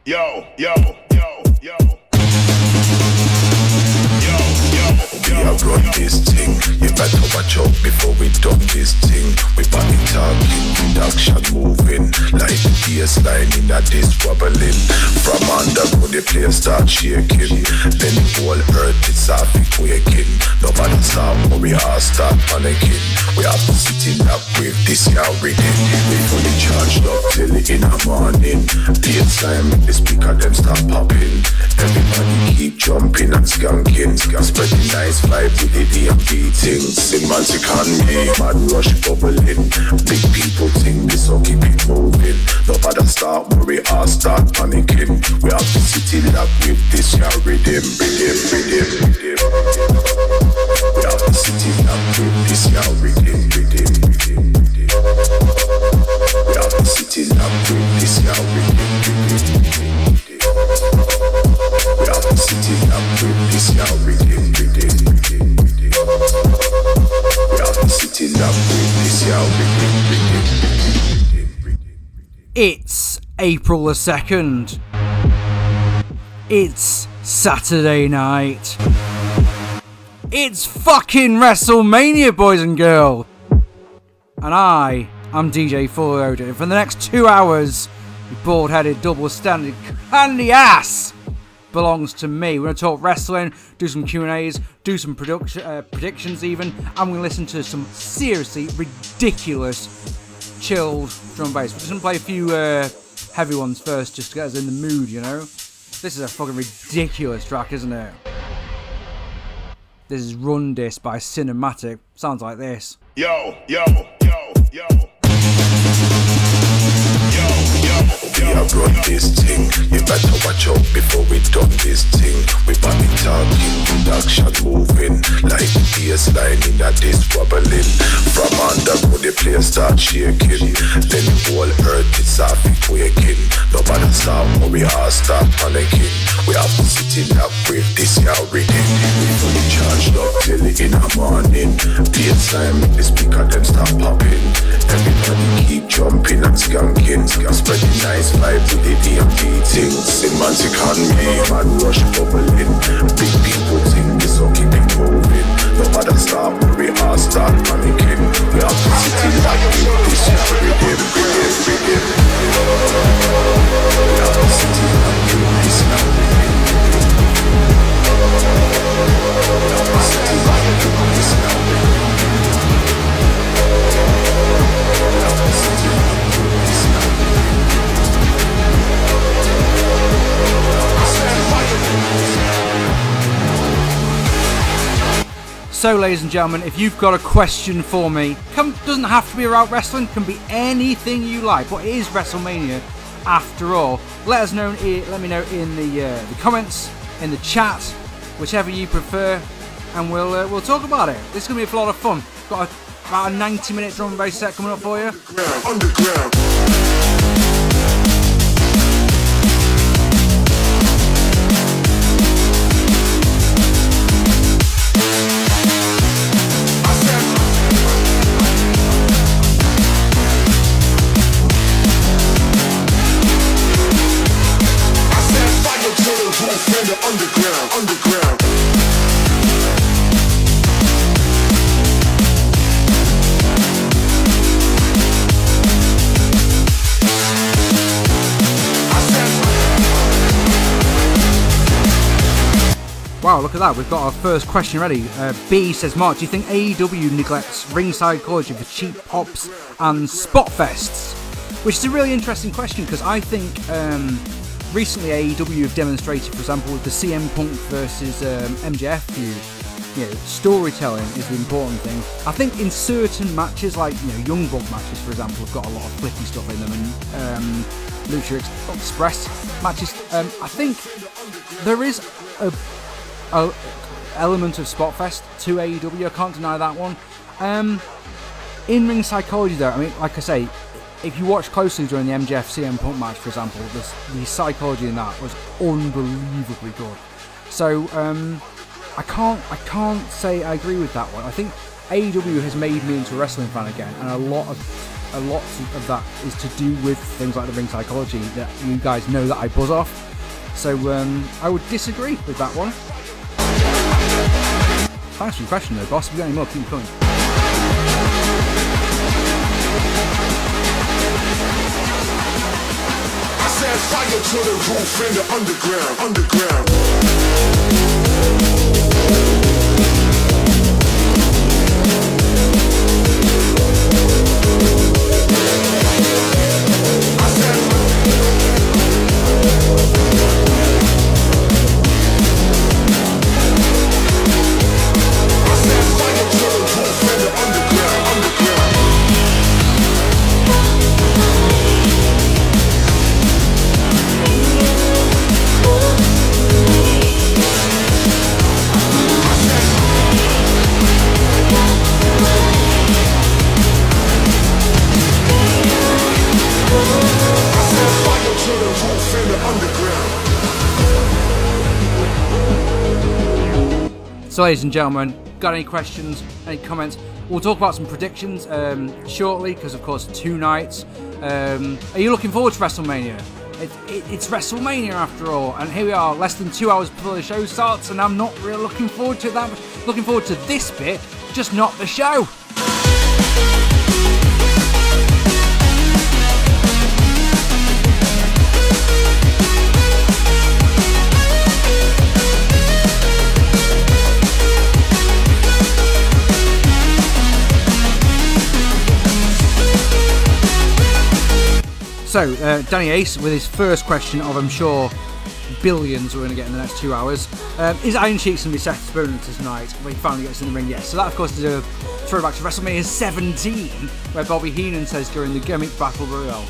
Yo, yo, yo, yo. We have run this thing. You better watch out before we done this thing. We body talking, production moving, like the baseline in a disc wobbling. From under when the place start shaking, then the whole earth is off quaking. Nobody stop when we all start panicking. We have to sit in up with this year rhythm. We fully charged up till in the morning. Baseline make the speaker them start popping. Everybody keep jumping and skanking, spreading nice vibe with the damn beatings. Semantic economy, mad rush bubbling. Big people think this, so keep it moving. Nobody start worry or start panicking. We have to sit in up with this year rhythm. We have to sit in up with this year rhythm. We have to sit in up with this year rhythm. We have to sit in up with this year rhythm. We have to sit in up with this year rhythm. It's April the 2nd. It's Saturday night. It's fucking WrestleMania, boys and girls. And I'm DJ Full Loaded. And for the next 2 hours, your bald-headed, double-standard candy ass belongs to me. We're going to talk wrestling, do some Q&As, do some predictions even. I'm going to listen to some seriously ridiculous chilled drum bass. We're just going to play a few heavy ones first just to get us in the mood, you know. This is a fucking ridiculous track, isn't it? This is Run This by Cinematic. Sounds like this. Yo, yo, yo, yo. We have run this thing. You better watch out before we done this thing. We body talking, production moving, like the baseline in a disc wobbling. From under when the place start shaking, then the whole earth is off quaking. Nobody stop when we all start panicking. We have to sit in up with this year rhythm. We fully charged up till in the morning. Baseline make the speaker them start popping. Everybody keep jumping and skanking, spreading nice vibe with the damn beatings. Semantic economy, mad rush bubbling. Big people think this, so keep it moving. Nobody stop worry or start panicking. We have to sit in like this year rhythm. We have to sit in like this year rhythm. We have to sit in like this year rhythm. We have to sit in like this year rhythm. So, ladies and gentlemen, if you've got a question for me, doesn't have to be about wrestling, can be anything you like, but it is WrestleMania after all. Let me know in the comments, in the chat, whichever you prefer, and we'll talk about it. This is going to be a lot of fun. Got about a 90-minute drum and bass set coming up for you. Underground. Underground. Wow, look at that. We've got our first question ready. B says, Mark, do you think AEW neglects ring psychology for cheap pops and spot fests? Which is a really interesting question, because I think recently AEW have demonstrated, for example, with the CM Punk versus MJF feud, storytelling is the important thing. I think in certain matches, like Young Buck matches, for example, have got a lot of flippy stuff in them, and Lucha Express matches. I think there is a element of Spotfest to AEW. I can't deny that one. In-ring psychology, though, I mean, like I say, if you watch closely during the MJF CM Punk match, for example, the psychology in that was unbelievably good. So I can't say I agree with that one. I think AEW has made me into a wrestling fan again, and a lot of a lot of that is to do with things like the ring psychology that you guys know that I buzz off. So I would disagree with that one. Thanks for your question though, boss. If you got any more, keep them coming. I said fire to the roof in the underground. So ladies and gentlemen, got any questions, any comments? We'll talk about some predictions shortly, because of course 2 nights. Are you looking forward to WrestleMania? It's WrestleMania after all, and here we are, less than 2 hours before the show starts, and I'm not really looking forward to that. Looking forward to this bit, just not the show. So, Danny Ace with his first question of, I'm sure, billions we're going to get in the next 2 hours. Is Iron Sheik's going to be Seth's opponent tonight when he finally gets in the ring? Yes. So that, of course, is a throwback to WrestleMania 17, where Bobby Heenan says during the Gimmick Battle Royale,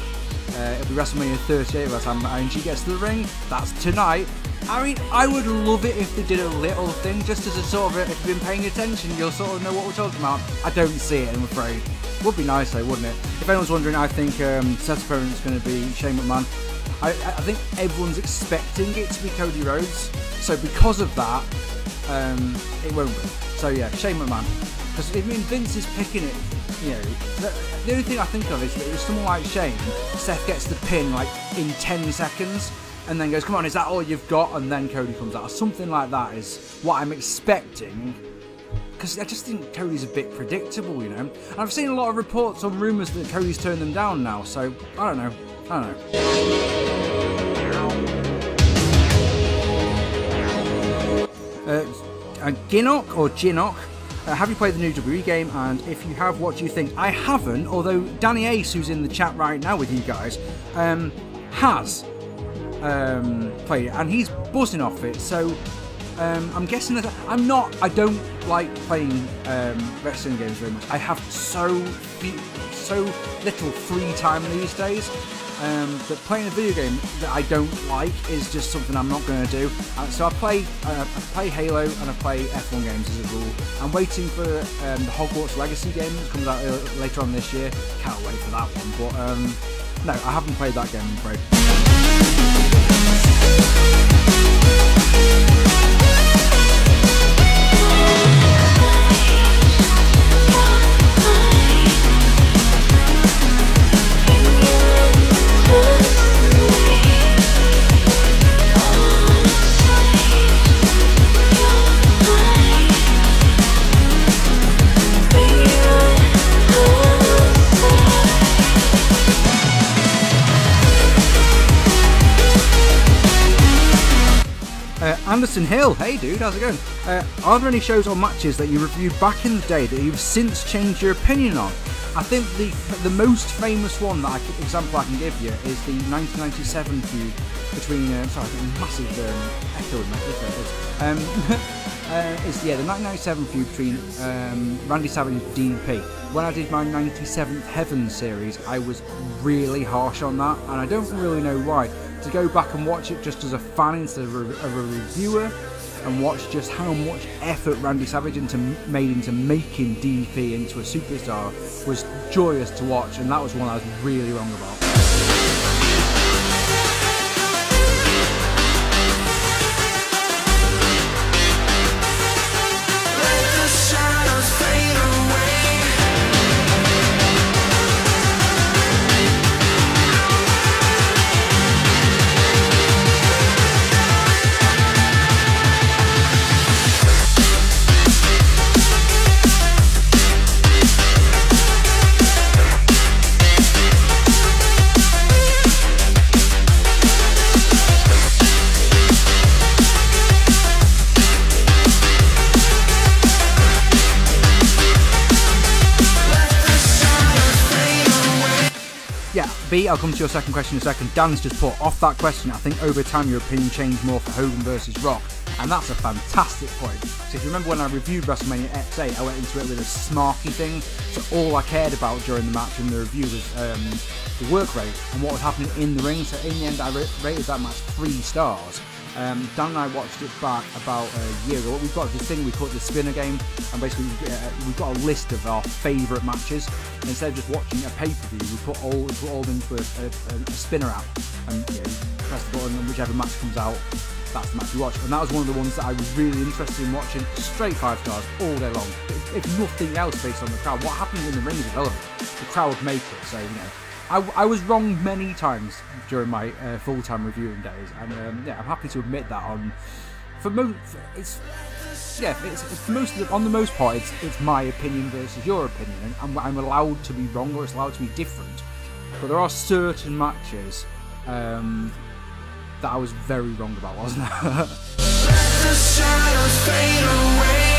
it'll be WrestleMania 38 by the time Iron Sheik gets to the ring. That's tonight. I mean, I would love it if they did a little thing, just as a sort of, if you've been paying attention, you'll sort of know what we're talking about. I don't see it, I'm afraid. Would be nice though, wouldn't it? If anyone's wondering, I think Seth's opponent is going to be Shane McMahon. I think everyone's expecting it to be Cody Rhodes, so because of that, it won't be. So yeah, Shane McMahon. Because I mean, Vince is picking it. You know, the only thing I think of is that if someone like Shane, Seth gets the pin like in 10 seconds, and then goes, "Come on, is that all you've got?" And then Cody comes out, or something like that is what I'm expecting. Because I just think Cody's a bit predictable, you know. And I've seen a lot of reports on rumours that Cody's turned them down now, so I don't know. Ginnock or Ginnock, have you played the new WWE game? And if you have, what do you think? I haven't, although Danny Ace, who's in the chat right now with you guys, has played it, and he's buzzing off it, so I'm guessing that I don't like playing wrestling games very much. I have so little free time these days that playing a video game that I don't like is just something I'm not going to do. So I play Halo and I play F1 games as a rule. I'm waiting for the Hogwarts Legacy game that comes out later on this year. Can't wait for that one, but no, I haven't played that game, I'm afraid. Anderson Hill, hey dude, how's it going? Are there any shows or matches that you reviewed back in the day that you've since changed your opinion on? I think the most famous one example I can give you is the 1997 feud between sorry, I've got a massive echo in my earphones. It's the 1997 feud between Randy Savage and DDP. When I did my 97th Heaven series, I was really harsh on that, and I don't really know why. To go back and watch it just as a fan instead of a reviewer, and watch just how much effort Randy Savage made into making DDP into a superstar was joyous to watch, and that was one I was really wrong about. B, I'll come to your second question in a second. Dan's just put off that question. I think over time your opinion changed more for Hogan versus Rock. And that's a fantastic point. So if you remember when I reviewed WrestleMania X8, I went into it with a smarky thing. So all I cared about during the match and the review was the work rate and what was happening in the ring. So in the end, I rated that match 3 stars. Dan and I watched it back about a year ago. We've got this thing we call it the spinner game, and basically we've got a list of our favourite matches. And instead of just watching a pay-per-view, we put all into a spinner app, and press the button, and whichever match comes out, that's the match we watch. And that was one of the ones that I was really interested in watching. Straight 5 stars all day long. If nothing else, based on the crowd, what happens in the ring is irrelevant. The crowd make it. So I was wrong many times during my full-time reviewing days, and I'm happy to admit that. On the most part, it's my opinion versus your opinion, and I'm allowed to be wrong or it's allowed to be different. But there are certain matches that I was very wrong about, wasn't I? Let the shadows fade away.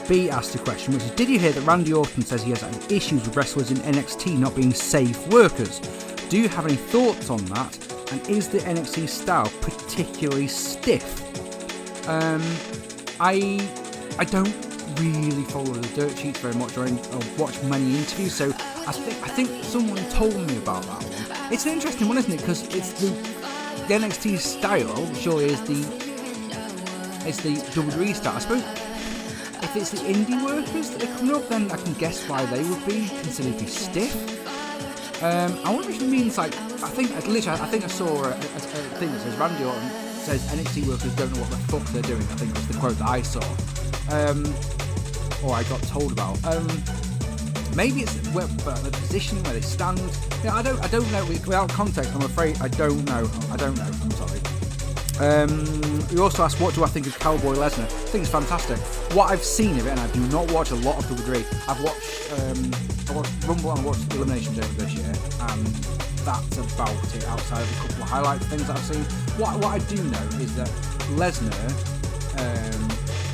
B asked a question, which is, did you hear that Randy Orton says he has issues with wrestlers in NXT not being safe workers? Do you have any thoughts on that? And is the NXT style particularly stiff? I don't really follow the dirt sheets very much or watch many interviews, so I think someone told me about that one. It's an interesting one, isn't it? Because it's the NXT style surely is the WWE style. I suppose if it's the indie workers that are coming up, then I can guess why they would be considered to be stiff. I wonder if it means I think I saw a thing that says Randy Orton says NXT workers don't know what the fuck they're doing. I think was the quote that I saw, or I got told about. Maybe it's the positioning where they stand. I don't know. Without context, I'm afraid I don't know. I'm sorry. You also asked, what do I think of Cowboy Lesnar? I think it's fantastic. What I've seen of it, and I do not watch a lot of WWE, I've watched Rumble and watched Elimination Chamber this year, and that's about it outside of a couple of highlight things that I've seen. What I do know is that Lesnar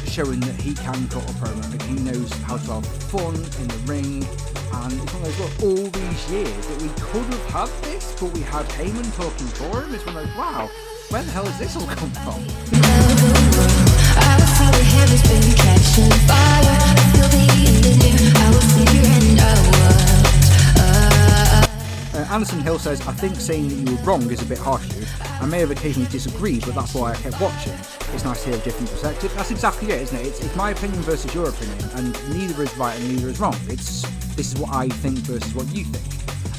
showing that he can cut a promo, that he knows how to have fun in the ring, and it's one of those, look, all these years that we could have had this, but we had Heyman talking for him. It's one of those, wow, where the hell has this all come from? Anderson Hill says, I think saying that you were wrong is a bit harsh, dude. I may have occasionally disagreed, but that's why I kept watching. It's nice to hear a different perspective. That's exactly it, isn't it? It's my opinion versus your opinion, and neither is right and neither is wrong. This is what I think versus what you think.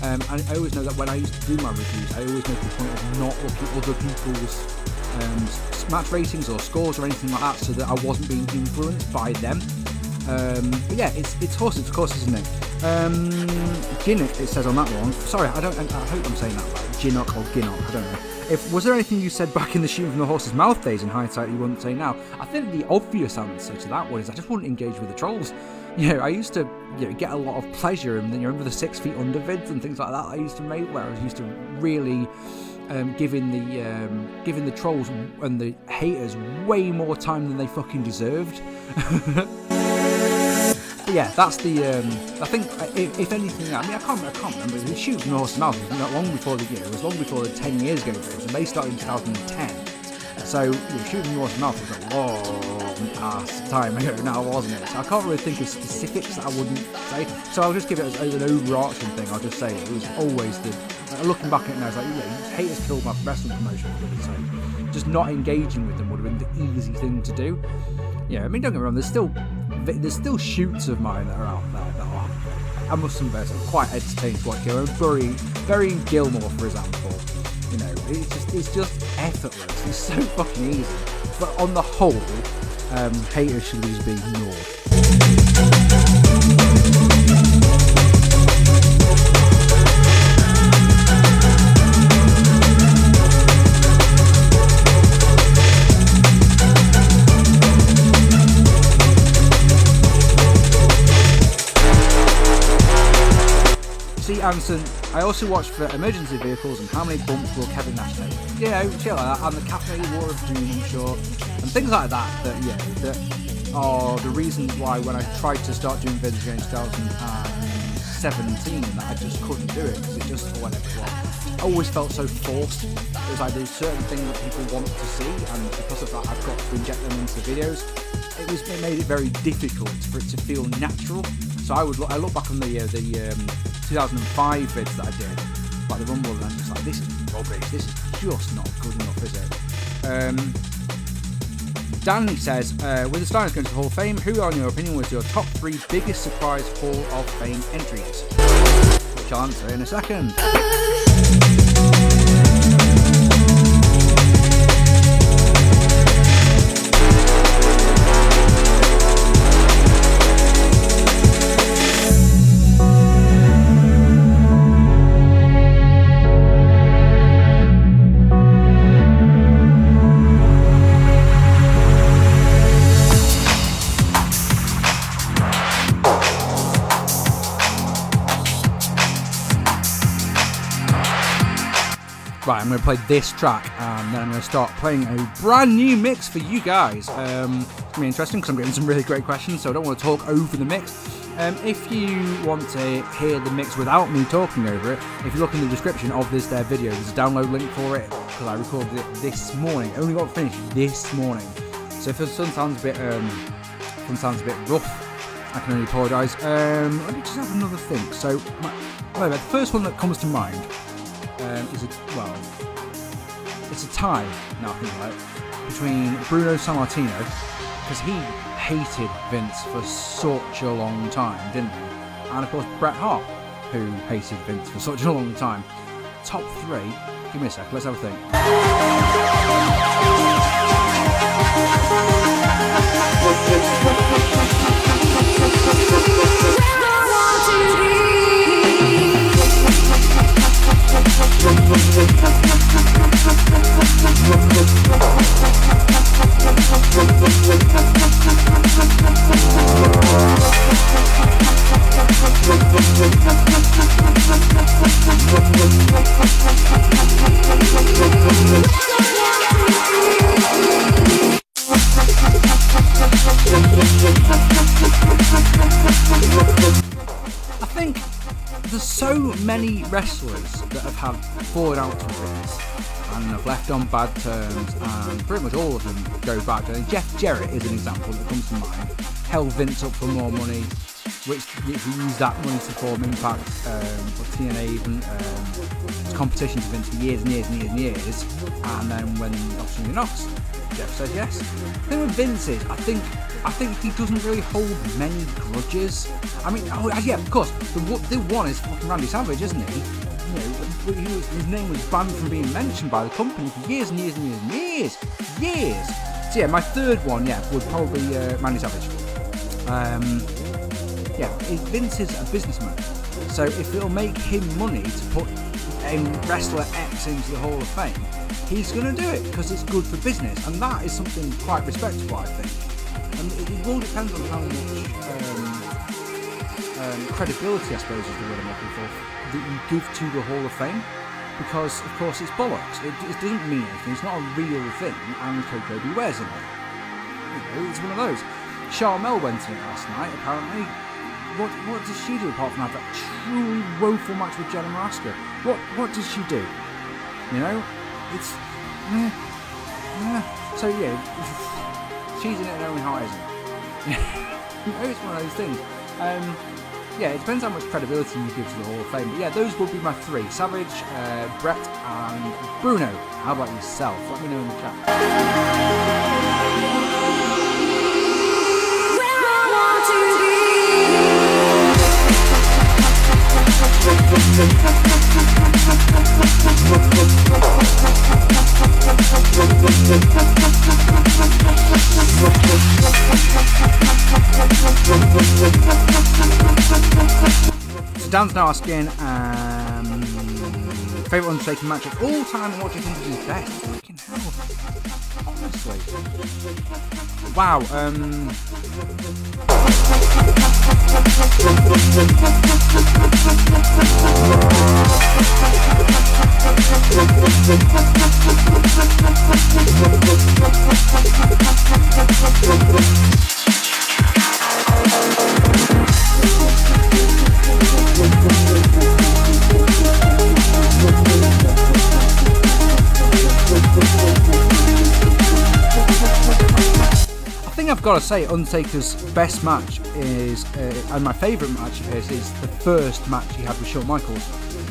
And I always know that when I used to do my reviews, I always make the point of not looking at other people's match ratings or scores or anything like that, so that I wasn't being influenced by them. But yeah, it's horses, of course, isn't it? Ginnock, it says on that one. Sorry, I hope I'm saying that right. Ginnock or Ginnock, I don't know. Was there anything you said back in the shooting from the horse's mouth days in hindsight you wouldn't say now? I think the obvious answer to that one is I just wouldn't engage with the trolls. I used to get a lot of pleasure in remember the 6 feet under vids and things like that I used to make, where I used to really giving the trolls and the haters way more time than they fucking deserved. But yeah, that's the. I think if anything, I can't remember. The shoot from the horse's mouth was not long before it was long before the 10 years ago, and they started in 2010. So shooting the horse's mouth was a long an arse time ago now, wasn't it? So I can't really think of specifics that I wouldn't say. So I'll just give it as an overarching thing. I'll just say it was always looking back at it now, it's like, haters killed my wrestling promotion, so just not engaging with them would have been the easy thing to do. Yeah, I mean, don't get me wrong, there's still shoots of mine that are out there that are, I must confess, I'm quite entertained to watch. Burying Gilmore, for example. You know, it's just effortless. It's so fucking easy. But on the whole, haters should lose be ignored. See, Anson, I also watched for emergency vehicles and how many bumps will Kevin Nash take. You know, shit like that, and the caffeinated War of Doom, I'm sure, and things like that that are the reasons why when I tried to start doing videos in 2017 that I just couldn't do it, because it just, whatever it was, I always felt so forced. It was like there's certain things that people want to see, and because of that I've got to inject them into videos. It made it very difficult for it to feel natural. So I look back on the 2005 vids that I did, like the Rumble, and I'm just like, this is rubbish, this is just not good enough, is it? Danny says, with the Steiners going to the Hall of Fame, who, in your opinion, was your top 3 biggest surprise Hall of Fame entries? Which I'll answer in a second. Right, I'm going to play this track and then I'm going to start playing a brand new mix for you guys. It's going to be interesting because I'm getting some really great questions, so I don't want to talk over the mix. If you want to hear the mix without me talking over it, if you look in the description of this video, there's a download link for it because I recorded it this morning. Only got finished this morning. So if the sun sounds a bit rough, I can only apologise. Let me just have another think. So, the first one that comes to mind it's a tie, now I think about it, between Bruno Sammartino, because he hated Vince for such a long time, didn't he? And of course Bret Hart, who hated Vince for such a long time. Top 3, give me a sec, let's have a think. I think there's so many wrestlers that have had fallen out with Vince and have left on bad terms, and pretty much all of them go back. I think Jeff Jarrett is an example that comes to mind. Held Vince up for more money, which he used that money to form Impact or TNA even, competition to Vince for years and years and years and years, and then when the opportunity knocks, Jeff says yes. The thing with Vince is, I think he doesn't really hold many grudges. I mean, yeah, of course, the one is fucking Randy Savage, isn't he? You know, his name was banned from being mentioned by the company for years and years and years and years. So yeah, my third one, would probably be Randy Savage. Vince is a businessman, so if it'll make him money to put a wrestler X into the Hall of Fame, he's going to do it because it's good for business, and that is something quite respectable, I think. And it all depends on how much credibility, I suppose, is the word I'm looking for, that you give to the Hall of Fame, because of course it's bollocks. It doesn't mean anything. It's not a real thing, and Coco Beware's in it. You know, it's one of those. Charmel went in it last night, apparently. What does she do apart from have that truly woeful match with Jenna Maraska? What does she do? You know, it's so yeah. cheesing it and knowing how it isn't. Maybe it's one of those things. Yeah, it depends how much credibility you give to the Hall of Fame. But yeah, those would be my three. Savage, Brett, and Bruno. How about yourself? Let me know in the chat. Where I want to be. So Dan's now asking, favourite Undertaker match of all time and what do you think is his best? Fucking hell. Honestly. Wow, I think I've got to say Undertaker's best match is, and my favourite match of his is the first match he had with Shawn Michaels,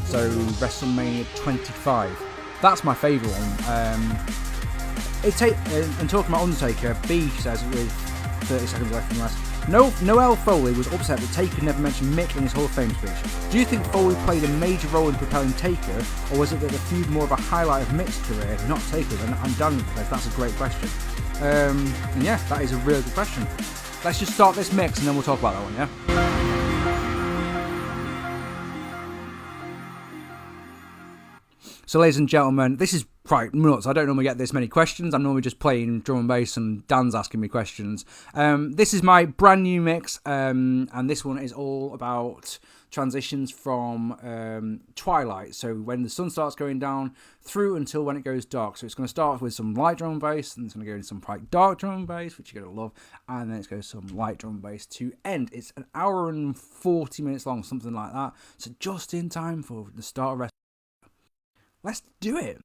so WrestleMania 25. That's my favourite one. And talking about Undertaker, B says with 30 seconds left in the rest, Noel Foley was upset that Taker never mentioned Mick in his Hall of Fame speech. Do you think Foley played a major role in propelling Taker, or was it that the feud more of a highlight of Mick's career, not Taker's? And Dan says that's a great question. And yeah, that is a really good question. Let's just start this mix and then we'll talk about that one, yeah? So ladies and gentlemen, this is quite nuts. I don't normally get this many questions. I'm normally just playing drum and bass and Dan's asking me questions. This is my brand new mix, and this one is all about transitions from twilight. So when the sun starts going down through until when it goes dark. So it's going to start with some light drum and bass, and it's going to go into some quite dark drum and bass, which you're going to love, and then it's going to some light drum and bass to end. It's an hour and 40 minutes long, something like that. So just in time for the start of WrestleMania. Let's do it.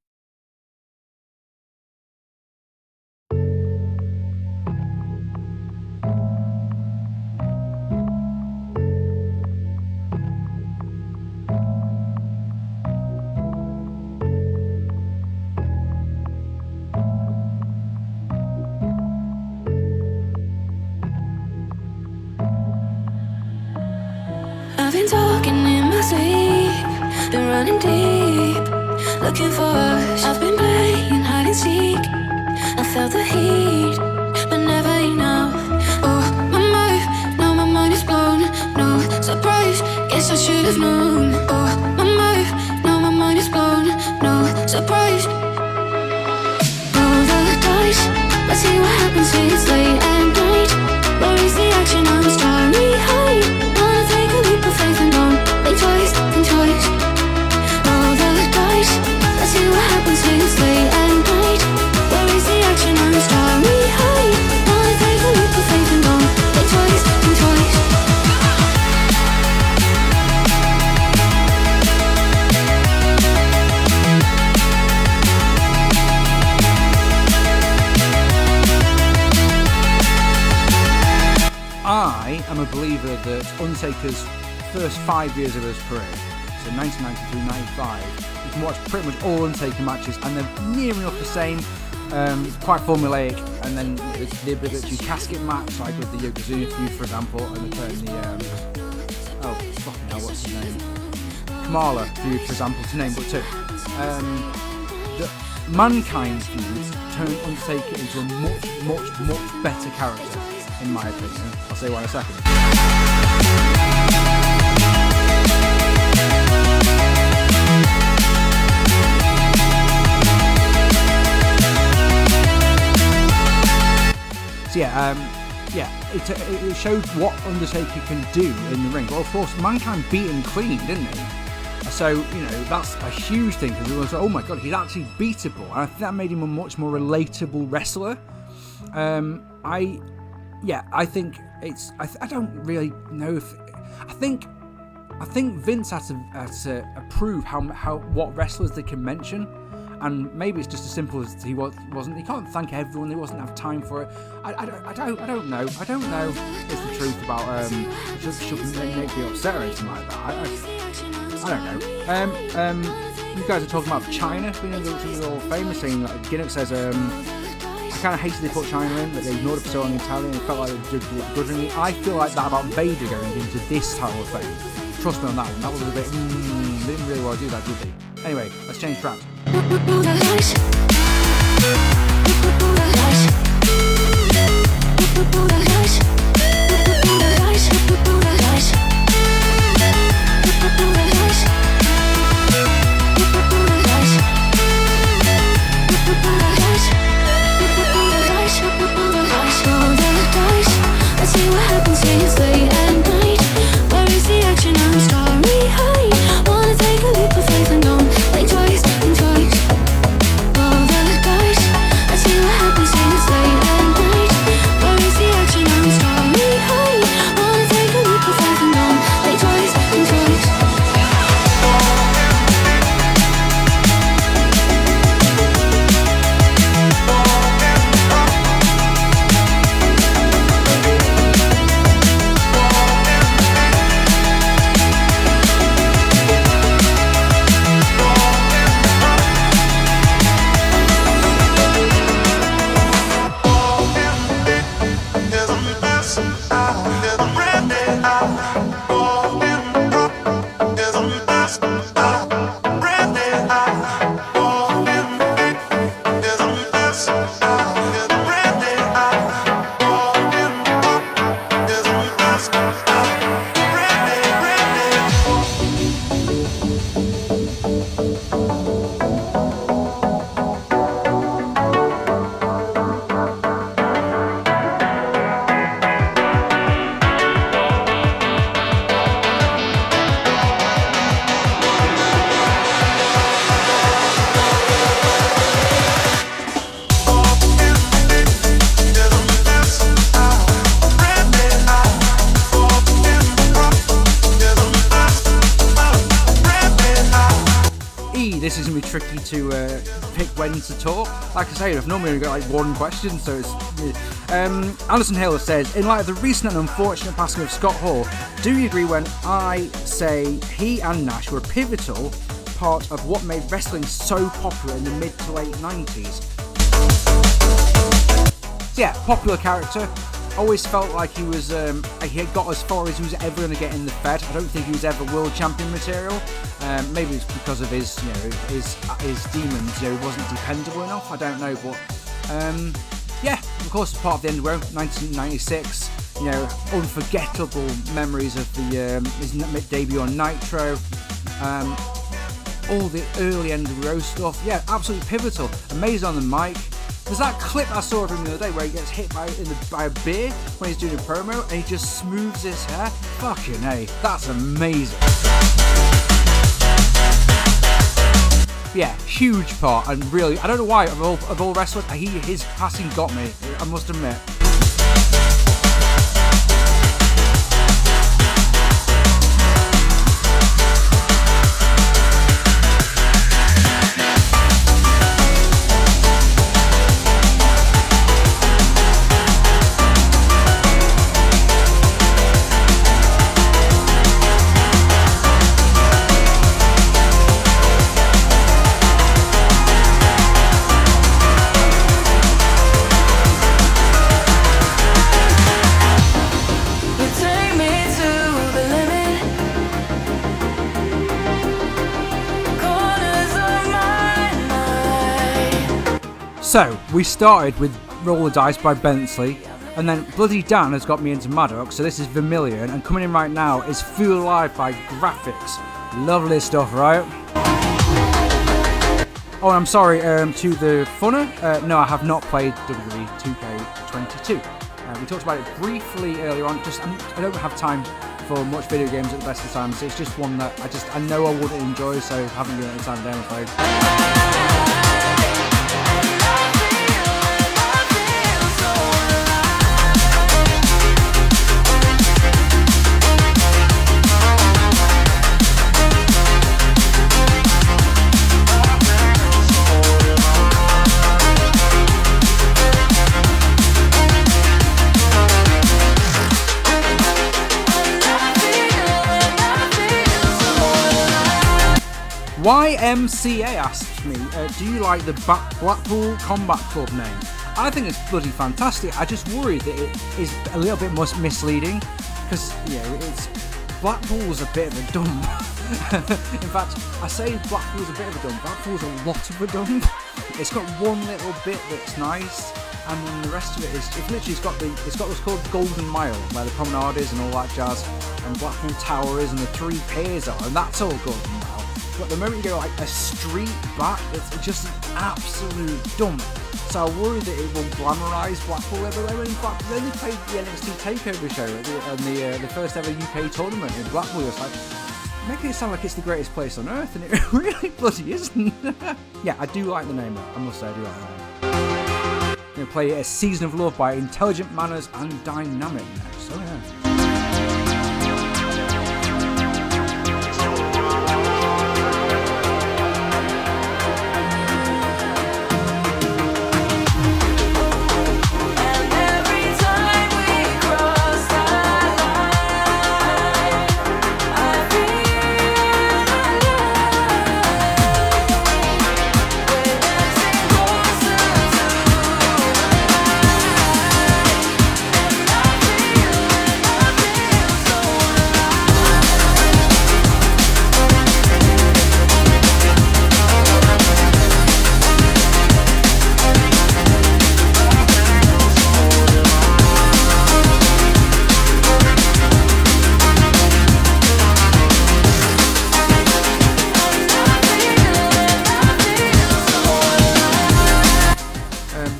I've been talking in my sleep, been running deep, looking for us. I've been playing hide and seek. I felt the heat, but never enough. Oh, my mind, now my mind is blown. No surprise, guess I should have known. Oh, my mind, now my mind is blown. No surprise. Roll the dice, let's see what happens here. It's late at night. Where is the action? I'm starry high. Wanna take a leap of faith and don't think twice, think twice. Roll the dice, let's see what happens here. It's late at night. Where is the action? I'm starry high. Wanna take a leap of faith and don't think twice, think twice. I am a believer that Undertaker's first 5 years of his career, so 1993-95, you can watch pretty much all Undertaker matches and they're near enough the same, quite formulaic, and then there's the obligatory casket match, like with the Yokozuna feud, for example, and the fucking hell, what's his name? Kamala feud, for example, to name but two. The Mankind feud turned Undertaker into a much better character, in my opinion. I'll say why in a second. So it showed what Undertaker can do in the ring. But of course, Mankind beat him clean, didn't he? So, that's a huge thing, because it was like, oh my god, he's actually beatable. And I think that made him a much more relatable wrestler. I think it's. I don't really know if. I think Vince had to approve how what wrestlers they can mention. and maybe it's just as simple as he wasn't. He can't thank everyone. He wasn't have time for it. I don't know. I don't know is the truth about should make me upset or anything like that. I don't know. You guys are talking about China being all famous, saying like Ginnock says I kind of hated they put China in, that they ignored it so on Italian. It felt like they did grudgingly. I feel like that about Vader going into this title of fame. Trust me on that one. That was a bit. They didn't really want to do that, did they? Anyway, let's change track. Let's see what happens when it's late at night. Where is the action? I'm starry eyed. Wanna take a leap of faith and don't think twice and twice. Roll the dice. Let's see what happens when it's late at night. Where is the action? I'm starry eyed. Wanna take a leap of faith and don't think twice and twice. This is going to be tricky to pick when to talk. Like I say, I've normally got like one question, so it's... Anderson Hill says, in light of the recent and unfortunate passing of Scott Hall, do you agree when I say he and Nash were a pivotal part of what made wrestling so popular in the mid to late 90s? So yeah, popular character. Always felt like he was, he had got as far as he was ever going to get in the Fed. I don't think he was ever world champion material. Maybe it's because of his, his demons. He wasn't dependable enough. I don't know, but yeah, of course, it's part of the NWO, 1996. Unforgettable memories of his debut on Nitro. All the early NWO stuff. Yeah, absolutely pivotal. Amazing on the mic. There's that clip I saw of him the other day where he gets hit by a beer when he's doing a promo and he just smooths his hair. Fucking hey, that's amazing. Yeah, huge part, and really, I don't know why, of all wrestlers, his passing got me, I must admit. So, we started with Roll the Dice by Bentley, and then Bloody Dan has got me into Maddox, so this is Vermilion, and coming in right now is Feel Alive by Graphics. Lovely stuff, right? Oh, and I'm sorry, to the funner, no, I have not played WWE 2K22. We talked about it briefly earlier on, I don't have time for much video games at the best of times, so it's just one that I know I wouldn't enjoy, so I haven't given it the time today, I'm afraid. YMCA asked me, do you like the Blackpool Combat Club name? I think it's bloody fantastic. I just worry that it is a little bit misleading because, you know, it's Blackpool's a bit of a dump. In fact, I say Blackpool's a bit of a dump. Blackpool's a lot of a dump. It's got one little bit that's nice, and then the rest of it is it's got what's called Golden Mile, where the promenade is and all that jazz, and Blackpool Tower is, and the three piers are, and that's all Golden Mile. But the moment you go like a street back, it's just an absolute dump. So I worry that it will glamorise Blackpool everywhere. In fact, they only played the NXT Takeover show on the first ever UK tournament in Blackpool. It's like making it sound like it's the greatest place on earth, and it really bloody isn't. Yeah, I do like the name though. I must say, I do like the name. I'm going to play A Season of Love by Intelligent Manners and Dynamic next. So yeah.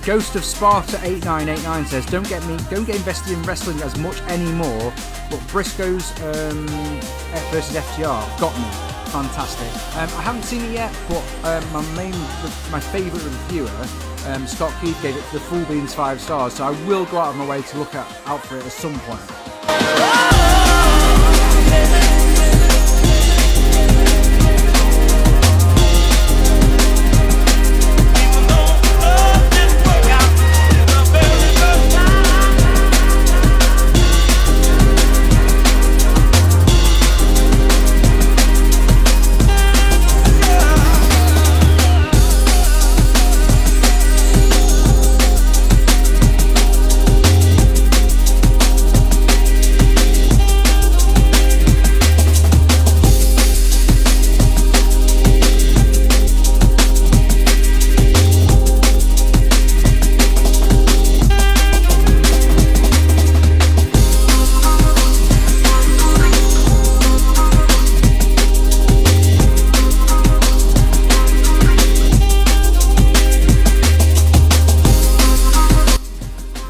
Ghost of Sparta 8989 says, don't get invested in wrestling as much anymore, but Briscoe's versus FTR got me. Fantastic. I haven't seen it yet, but my favourite reviewer, Scott Keith, gave it the full beans 5 stars, so I will go out of my way to look out for it at some point.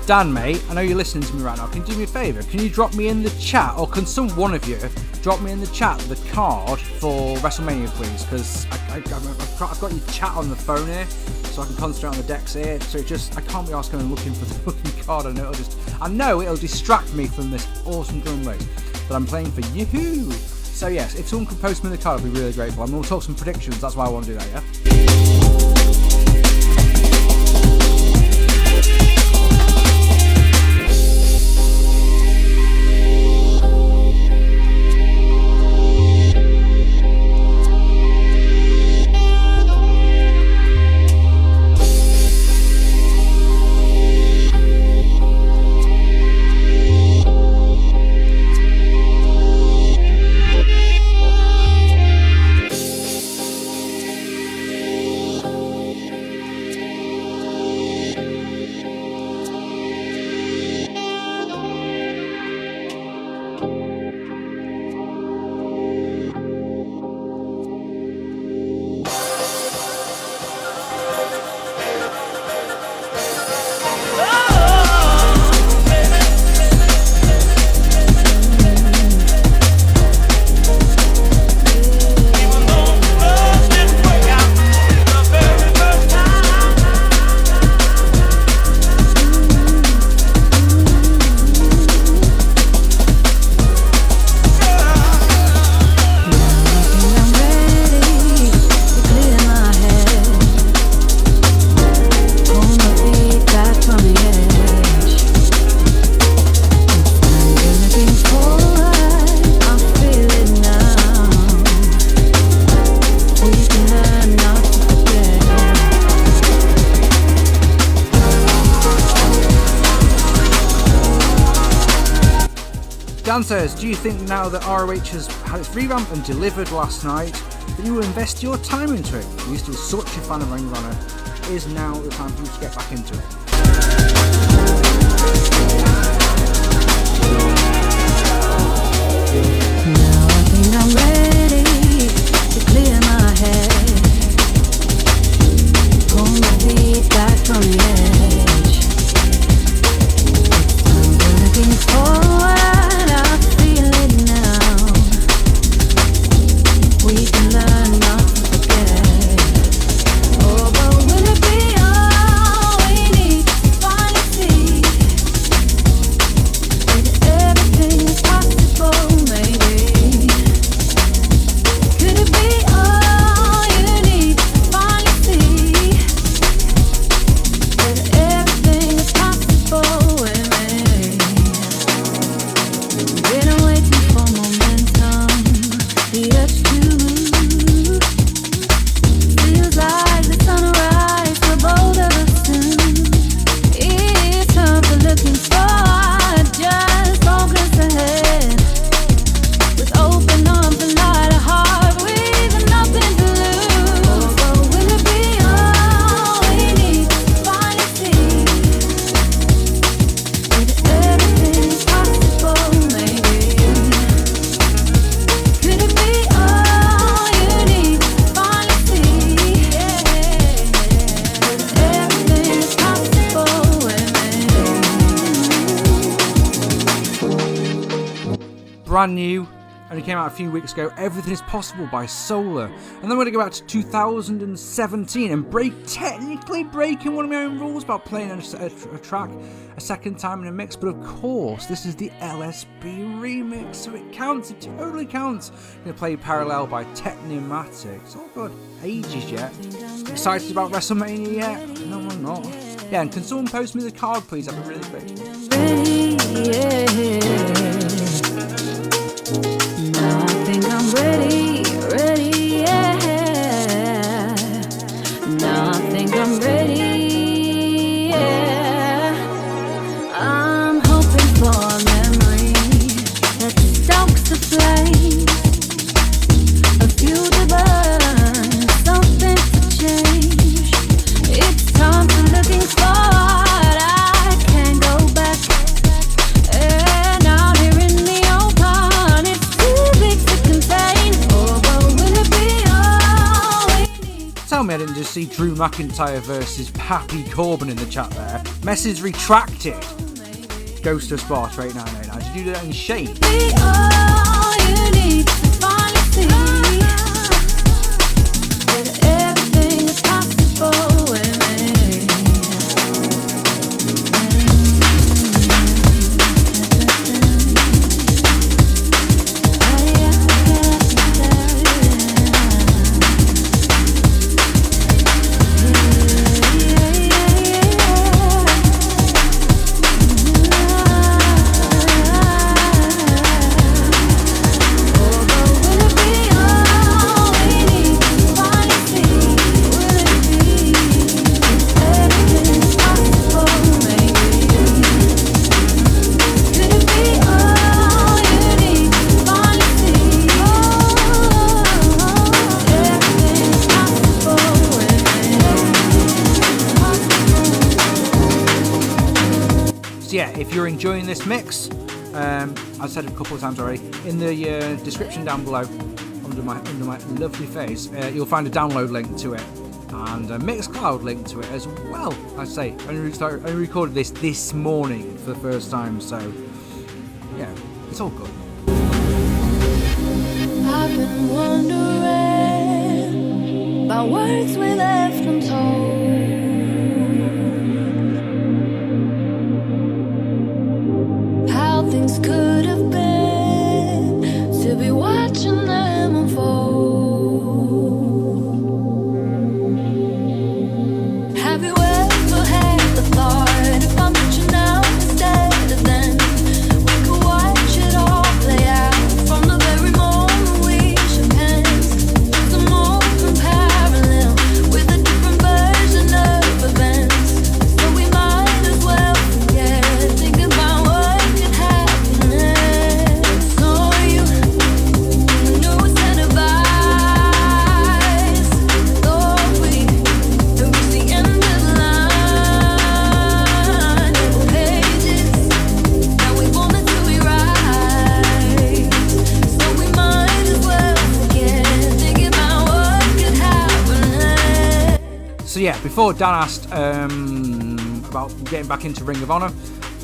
Dan, mate, I know you're listening to me right now. Can you do me a favour? Can you drop me in the chat, or can one of you drop me in the chat the card for Wrestlemania, please? Because I've got your chat on the phone here, so I can concentrate on the decks here. So I can't be asked going looking for the fucking card. I know it'll distract me from this awesome drum race that I'm playing for you. So yes, if someone could post me the card, I'd be really grateful. And we'll talk some predictions. That's why I want to do that. Yeah. Dan says, do you think now that ROH has had its revamp and delivered last night, that you will invest your time into it? You used to be such a fan of Ring of Honor. Is now the time for you to get back into it? Now I think I'm ready to clear my head, pull my feet back from the edge. I'm looking forward, I feel it now. We can learn not to forget. Oh, but will it be all we need to finally see that everything is possible, maybe? Could it be all you need to finally see that everything is possible with me? Been waiting for momentum, the urge to move. Feels like the sunrise for both of us soon. It's time for looking forward, just focus ahead. With open arms and light a heart, we've nothing to lose. Oh, but will it be all we need to finally see that everything is possible, maybe? Could it be all you need to finally see that everything is possible with me? Brand new, only came out a few weeks ago. Everything is Possible by Solar. And then we're going to go back to 2017 and technically breaking one of my own rules about playing a track a second time in a mix. But of course, this is the LSB remix, so it counts. It totally counts. I'm going to play Parallel by Technimatic. It's all good. Ages yet. Excited about WrestleMania yet? No, I'm not. Yeah, and can someone post me the card, please? That'd be really great. Ready, yeah. Now I think I'm ready, yeah. Now I think I'm ready, yeah. I'm hoping for a memory that stokes the flame, a fuel to burn, something to change. It's time for looking forward, I can't go back. And out here in the open, it's too big to contain. Oh, but will it be all we need? Tell me I didn't just see Drew McIntyre versus Happy Corbin in the chat there. Message retracted. Ghost of Sparta 8989. Did you do that in shade? Be all you need to finally see that everything is possible with me. Yeah, if you're enjoying this mix, I've said it a couple of times already, in the description down below, under my lovely face, you'll find a download link to it and a Mixcloud link to it as well. I say, I only recorded this morning for the first time, so yeah, it's all good. I've been wondering about words we left untold. How things could have been to be watching them unfold. Have you ever had the thought if I met you now instead of then, we could watch it all play out from the very moment we shook hands? There's a moment parallel yeah, before Dan asked about getting back into Ring of Honor,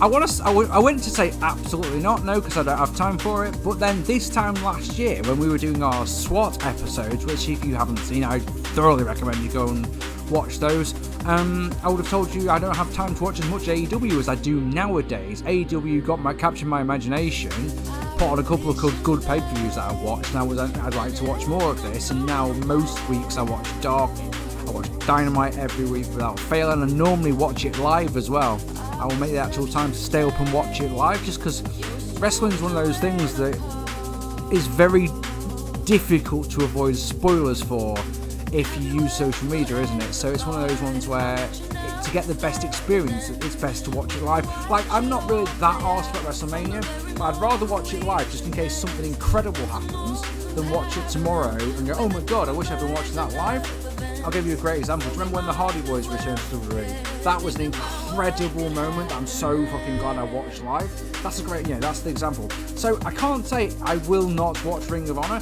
I went to say absolutely not, no, because I don't have time for it. But then this time last year, when we were doing our SWAT episodes, which if you haven't seen, I thoroughly recommend you go and watch those. I would have told you I don't have time to watch as much AEW as I do nowadays. AEW captured my imagination, put on a couple of good pay-per-views that I've watched, and I'd like to watch more of this. And now most weeks I watch Dark, I watch Dynamite every week without fail, and I normally watch it live as well. I will make the actual time to stay up and watch it live, just because wrestling is one of those things that is very difficult to avoid spoilers for if you use social media, isn't it? So it's one of those ones where to get the best experience, it's best to watch it live. Like, I'm not really that arsed about WrestleMania, but I'd rather watch it live just in case something incredible happens than watch it tomorrow and go, oh my god, I wish I'd been watching that live. I'll give you a great example. Do you remember when the Hardy Boys returned to WWE? That was an incredible moment that I'm so fucking glad I watched live. That's a great, that's the example. So I can't say I will not watch Ring of Honor,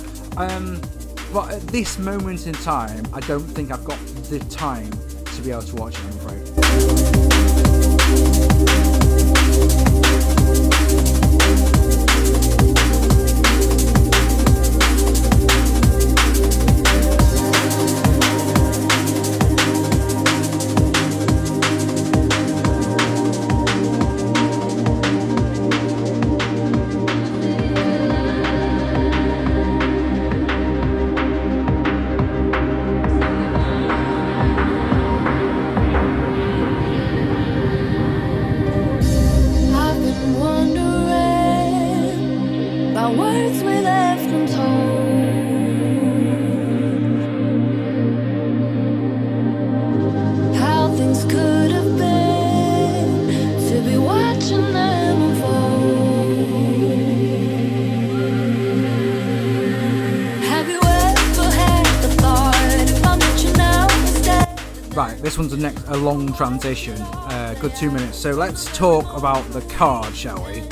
but at this moment in time, I don't think I've got the time to be able to watch it, I'm afraid. This one's a long transition, good 2 minutes. So let's talk about the card, shall we?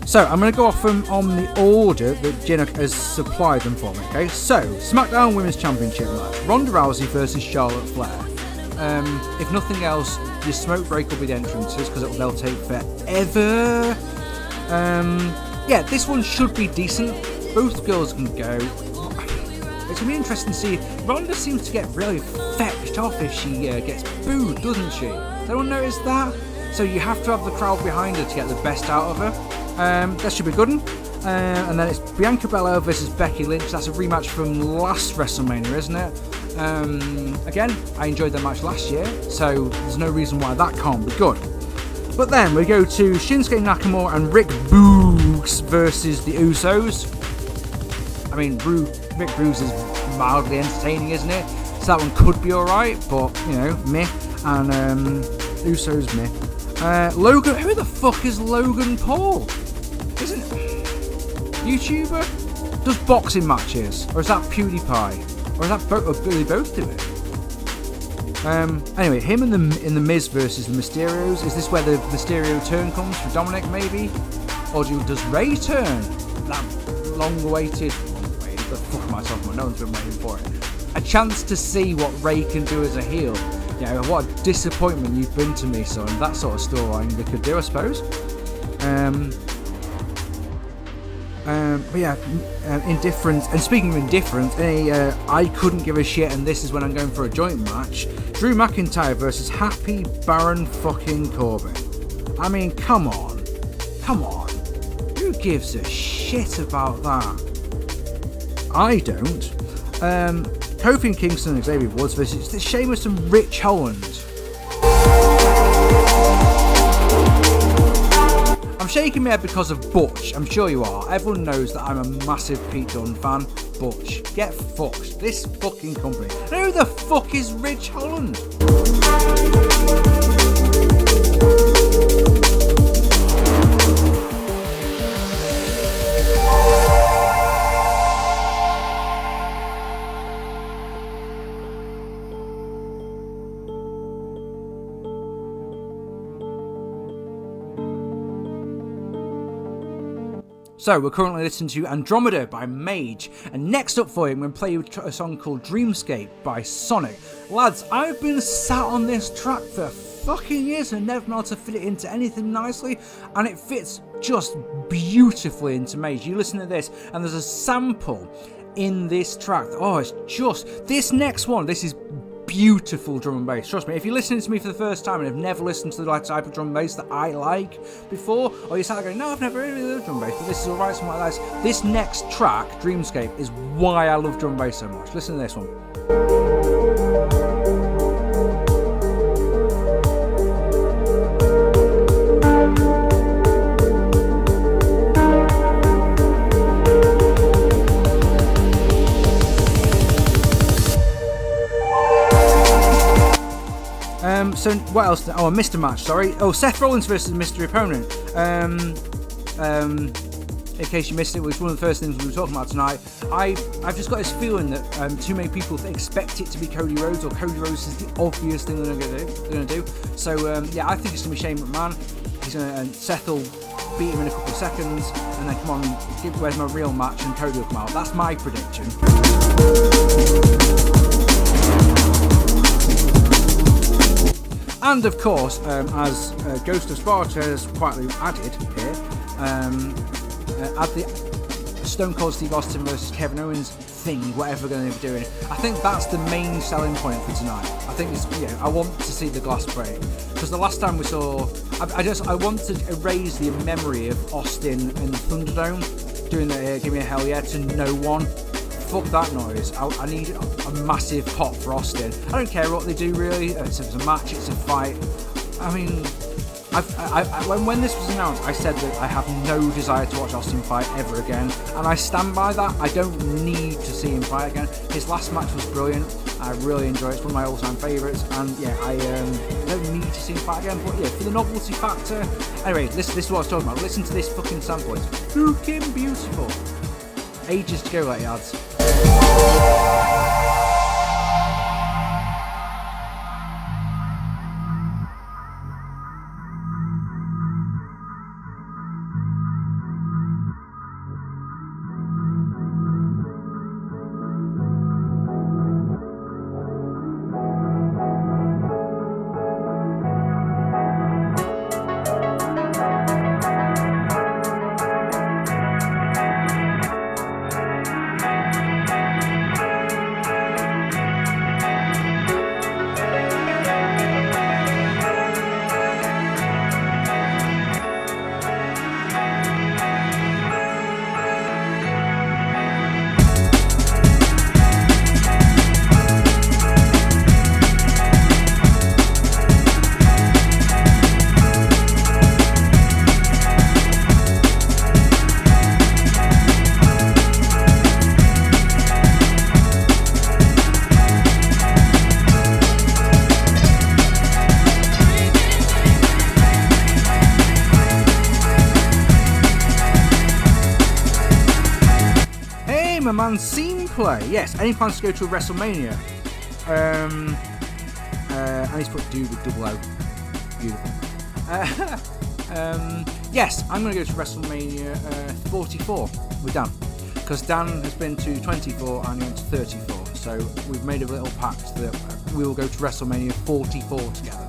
So I'm going to go off on the order that Jenna has supplied them for me. Okay, so SmackDown Women's Championship match: Ronda Rousey versus Charlotte Flair. If nothing else, your smoke break will be the entrances because they'll take forever. Yeah, this one should be decent. Both girls can go. It's going to be interesting to see. Ronda seems to get really fetched off if she gets booed, doesn't she? Has anyone noticed that? So you have to have the crowd behind her to get the best out of her. That should be good. And then it's Bianca Belair versus Becky Lynch. That's a rematch from last WrestleMania, isn't it? Again, I enjoyed that match last year, so there's no reason why that can't be good. But then we go to Shinsuke Nakamura and Rick Boogs versus the Usos. I mean, Rick Boogs is mildly entertaining, isn't it? So that one could be alright, but, meh. And Usos, meh. Logan, who the fuck is Logan Paul? Isn't it YouTuber? Does boxing matches? Or is that PewDiePie? Or is that both? Or do they both do it? Anyway, him and the Miz versus the Mysterios. Is this where the Mysterio turn comes for Dominic, maybe? Or does Ray turn? That long-awaited... the fuck am I talking about? No one's been waiting for it. A chance to see what Ray can do as a heel. What a disappointment you've been to me, son. That sort of storyline they could do, I suppose. But yeah, indifference. And speaking of indifference, I couldn't give a shit, and this is when I'm going for a joint match. Drew McIntyre versus Happy Baron fucking Corbin. I mean, come on. Who gives a shit about that? I don't. Kofi Kingston and Xavier Woods versus Sheamus and Rich Holland. I'm shaking my head because of Butch. I'm sure you are. Everyone knows that I'm a massive Pete Dunne fan. Butch, get fucked. This fucking company. And who the fuck is Rich Holland? So we're currently listening to Andromeda by Mage, and next up for you, I'm going to play you a song called Dreamscape by Sonic. Lads, I've been sat on this track for fucking years and never been able to fit it into anything nicely, and it fits just beautifully into Mage. You listen to this, and there's a sample in this track. Oh, it's just, this next one, this is beautiful drum and bass. Trust me, if you're listening to me for the first time and have never listened to the type of drum and bass that I like before, or you start going, no, I've never really loved drum and bass, but this is alright, something like that. This next track, Dreamscape, is why I love drum and bass so much. Listen to this one. So what else? Oh, a Mr. match, sorry. Oh, Seth Rollins versus a mystery opponent. In case you missed it, it was one of the first things we were talking about tonight. I've just got this feeling that too many people expect it to be Cody Rhodes, or Cody Rhodes is the obvious thing they're going to do. So yeah, I think it's going to be Shane McMahon. Seth will beat him in a couple of seconds, and then come on, where's my real match, and Cody will come out. That's my prediction. And of course, as Ghost of Sparta has quietly added here, at the Stone Cold Steve Austin versus Kevin Owens thing, whatever we're going to be doing, I think that's the main selling point for tonight. I think it's, I want to see the glass break, because the last time we saw, I want to erase the memory of Austin in the Thunderdome doing the Give Me a Hell Yeah to no one. Fuck that noise. I need a massive pop for Austin. I don't care what they do really. It's a match, it's a fight. I mean, when this was announced, I said that I have no desire to watch Austin fight ever again, and I stand by that. I don't need to see him fight again. His last match was brilliant. I really enjoyed it. It's one of my all-time favourites, and yeah, I don't need to see him fight again. But yeah, for the novelty factor. Anyway, this is what I was talking about. Listen to this fucking sample. It's fucking beautiful. Ages to go, like yards. Man scene play. Yes, any plans to go to a Wrestlemania? I need to put dude with double O. Beautiful. Yes, I'm going to go to Wrestlemania 44 with Dan, because Dan has been to 24 and he went to 34. So we've made a little pact that we will go to Wrestlemania 44 together.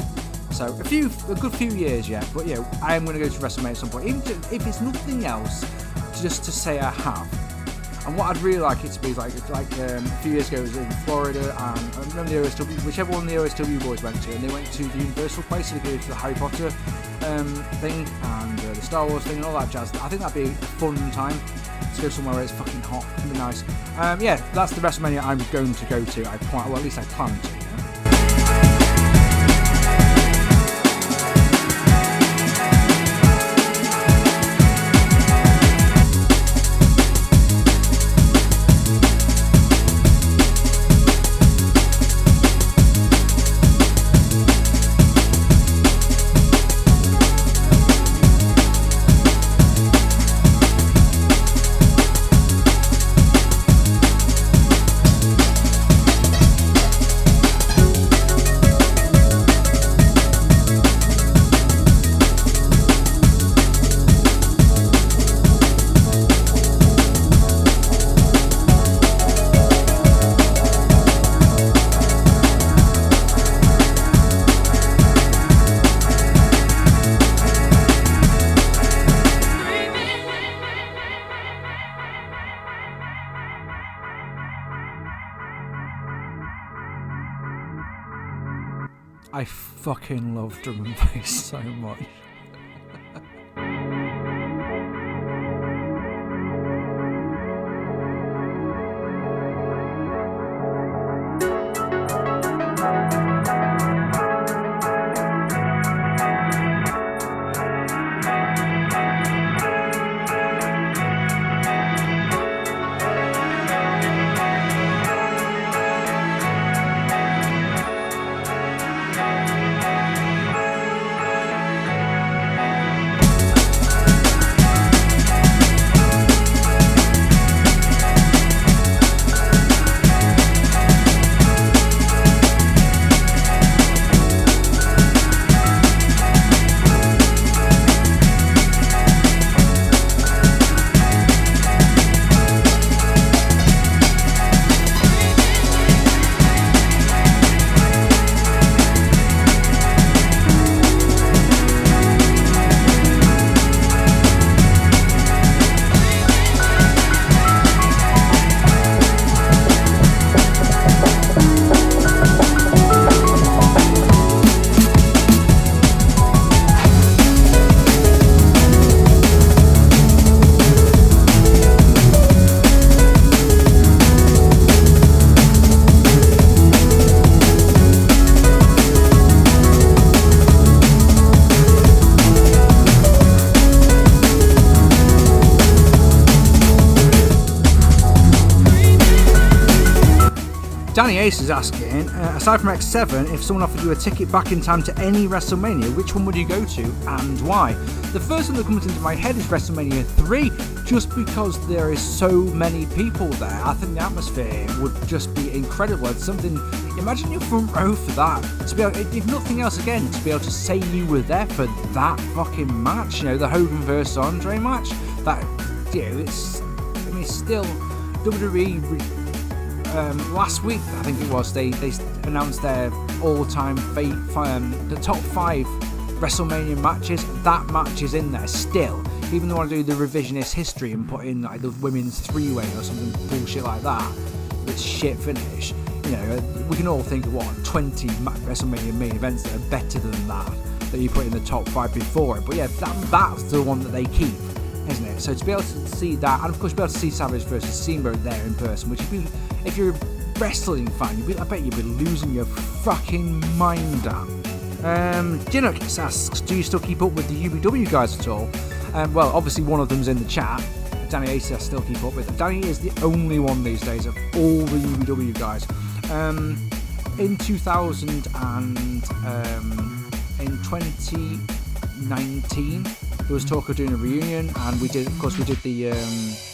So a good few years yet, but yeah, I am going to go to Wrestlemania at some point, even if it's nothing else, just to say I have. And what I'd really like it to be is like a few years ago, it was in Florida, and I remember the OSW, whichever one the OSW boys went to, and they went to the Universal place, so they go to the Harry Potter thing, and the Star Wars thing, and all that jazz. I think that'd be a fun time to go somewhere where it's fucking hot. It'd be nice. Yeah, that's the WrestleMania I'm going to go to. Well, at least I plan to. I fucking love drum and bass so much. Danny Ace is asking, aside from X7, if someone offered you a ticket back in time to any WrestleMania, which one would you go to and why? The first one that comes into my head is WrestleMania 3, just because there is so many people there. I think the atmosphere would just be incredible. It's something, imagine your front row for that. To be able, if nothing else again, to be able to say you were there for that fucking match, you know, the Hogan vs Andre match, that, you know, it's still WWE. Last week, I think it was, they announced their all-time the top 5 WrestleMania matches. That match is in there still, even though I want to do the revisionist history and put in like the women's 3-way or something bullshit like that. It's shit finish. You know, we can all think of 20 WrestleMania main events that are better than that you put in the top 5 before it. But yeah, that's the one that they keep, isn't it? So to be able to see that, and of course be able to see Savage versus Steamboat there in person, which if you're a wrestling fan, I bet you'd be losing your fucking mind at. Dinux asks, do you still keep up with the UBW guys at all? Well, obviously one of them's in the chat. Danny Ace I still keep up with. Danny is the only one these days of all the UBW guys. In 2000 and in 2019, there was talk of doing a reunion, and we did the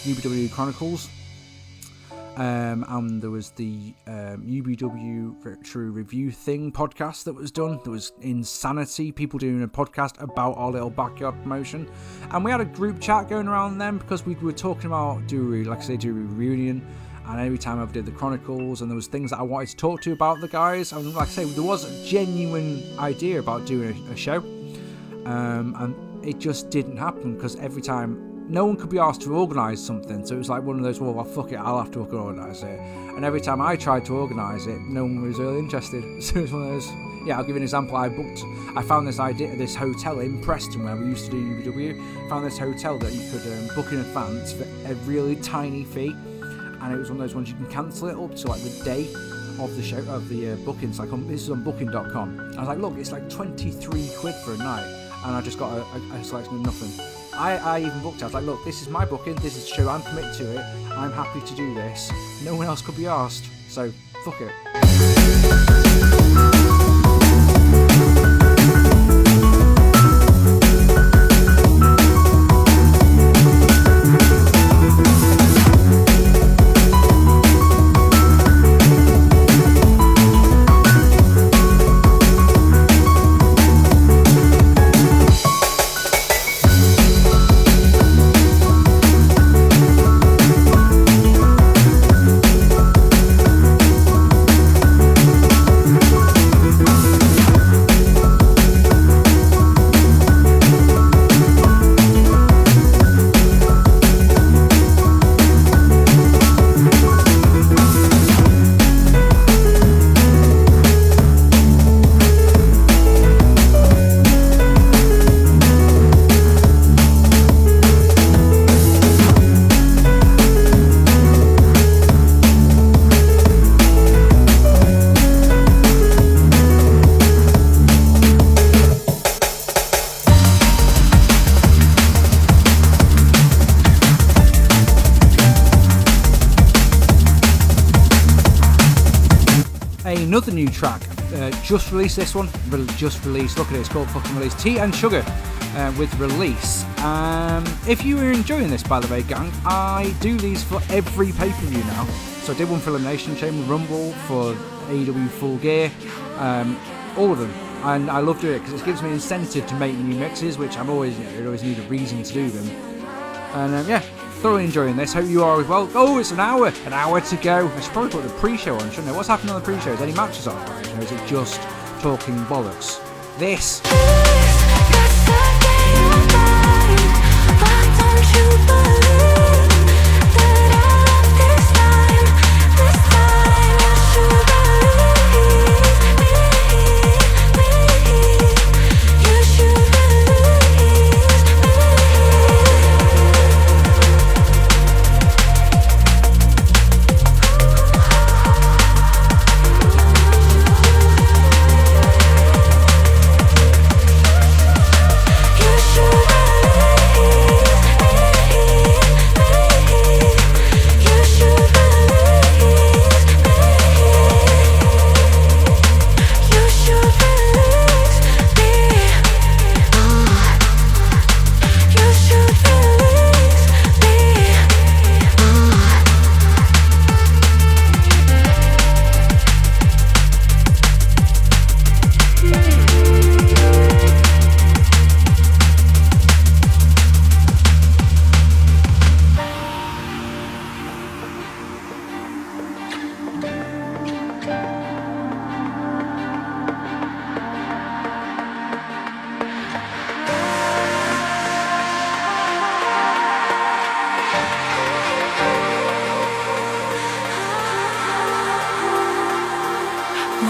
UBW Chronicles. And there was the UBW Virtual Review Thing podcast that was done. There was Insanity, people doing a podcast about our little backyard promotion. And we had a group chat going around then because we were talking about do a reunion. And every time I did the Chronicles, and there was things that I wanted to talk to about the guys. And like I say, there was a genuine idea about doing a show. And it just didn't happen because every time no one could be asked to organise something, so it was like one of those, well, fuck it, I'll have to organise it. And every time I tried to organise it, no one was really interested. So it was one of those, yeah, I'll give you an example. I found this hotel in Preston where we used to do UBW. Found this hotel that you could book in advance for a really tiny fee, and it was one of those ones you can cancel it up to like the day of the show, of the bookings. Like this is on booking.com. I was like, look, it's like 23 quid for a night, and I just got a selection of nothing. I even booked it. I was like, look, this is my booking, this is the show, I'm committed to it, I'm happy to do this. No one else could be asked, so fuck it. another new track. Just released this one. Just released. Look at it. It's called fucking Release. Tea and Sugar with Release. If you are enjoying this, by the way, gang, I do these for every pay-per-view now. So I did one for Elimination Chamber, Rumble, for AEW Full Gear, all of them. And I love doing it because it gives me incentive to make new mixes, which I always need a reason to do them. And yeah, thoroughly enjoying this. Hope you are as well. Oh, it's an hour to go. I should probably put the pre-show on, shouldn't I? What's happening on the pre-show? Is any matches on? Or is it just talking bollocks? This.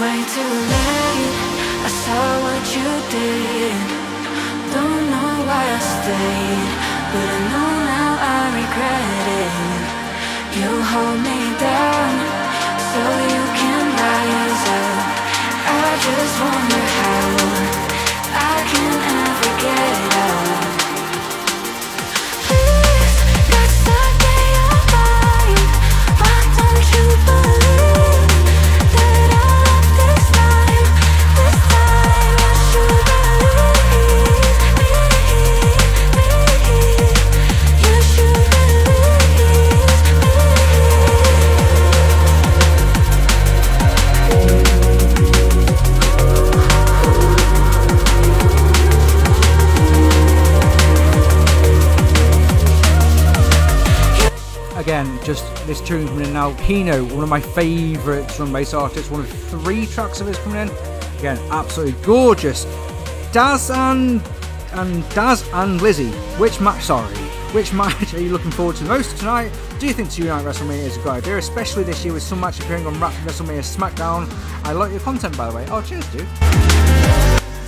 Way too late, I saw what you did. Don't know why I stayed, but I know now I regret it. You hold me down, so you can rise up. I just wonder how I can ever get out. Please, let's not get your mind. Why don't you believe that I love this time? This time you should believe me. You should believe Again, just this tune's coming in now. Kino, one of my favourite drum and bass artists, one of 3 tracks of his coming in. Again, absolutely gorgeous. Daz and Lizzie, which match are you looking forward to the most tonight? Do you think 2 Night WrestleMania is a good idea, especially this year with some match appearing on WrestleMania SmackDown? I like your content, by the way. Oh, cheers, dude.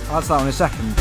I'll answer that in a second.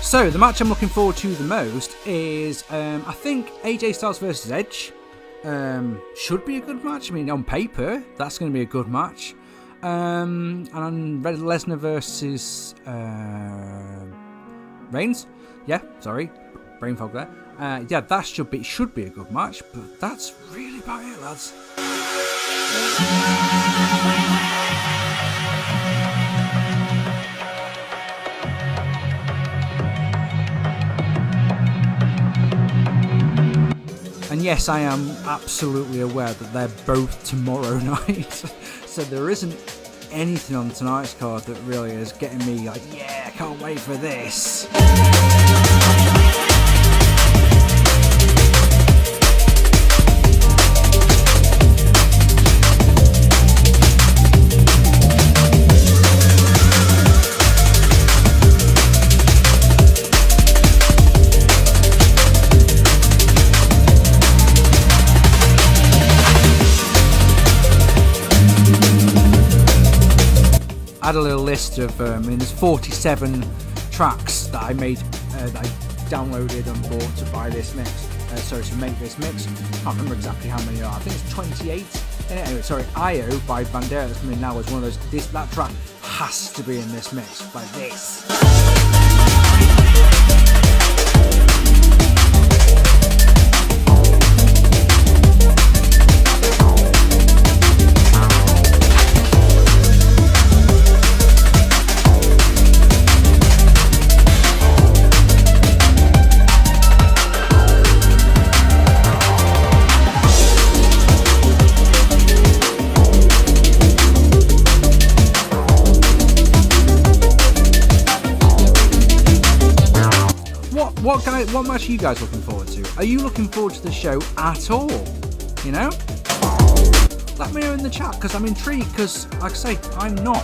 So, the match I'm looking forward to the most is, I think, AJ Styles versus Edge. Should be a good match. I mean, on paper, that's going to be a good match. And Lesnar versus Reigns. Yeah, sorry, brain fog there. Yeah, that should be a good match. But that's really about it, lads. And yes, I am absolutely aware that they're both tomorrow night. So there isn't anything on tonight's card that really is getting me like, yeah, I can't wait for this. I had a little list of, there's 47 tracks that I made, that I downloaded and bought to buy this mix, to make this mix. I can't remember exactly how many are. I think it's 28. Anyway, sorry, IO by Bandera that's coming now is one of those. That track has to be in this mix, like this. What match are you guys looking forward to? Are you looking forward to the show at all? You know? Let me know in the chat, because I'm intrigued, because, like I say, I'm not.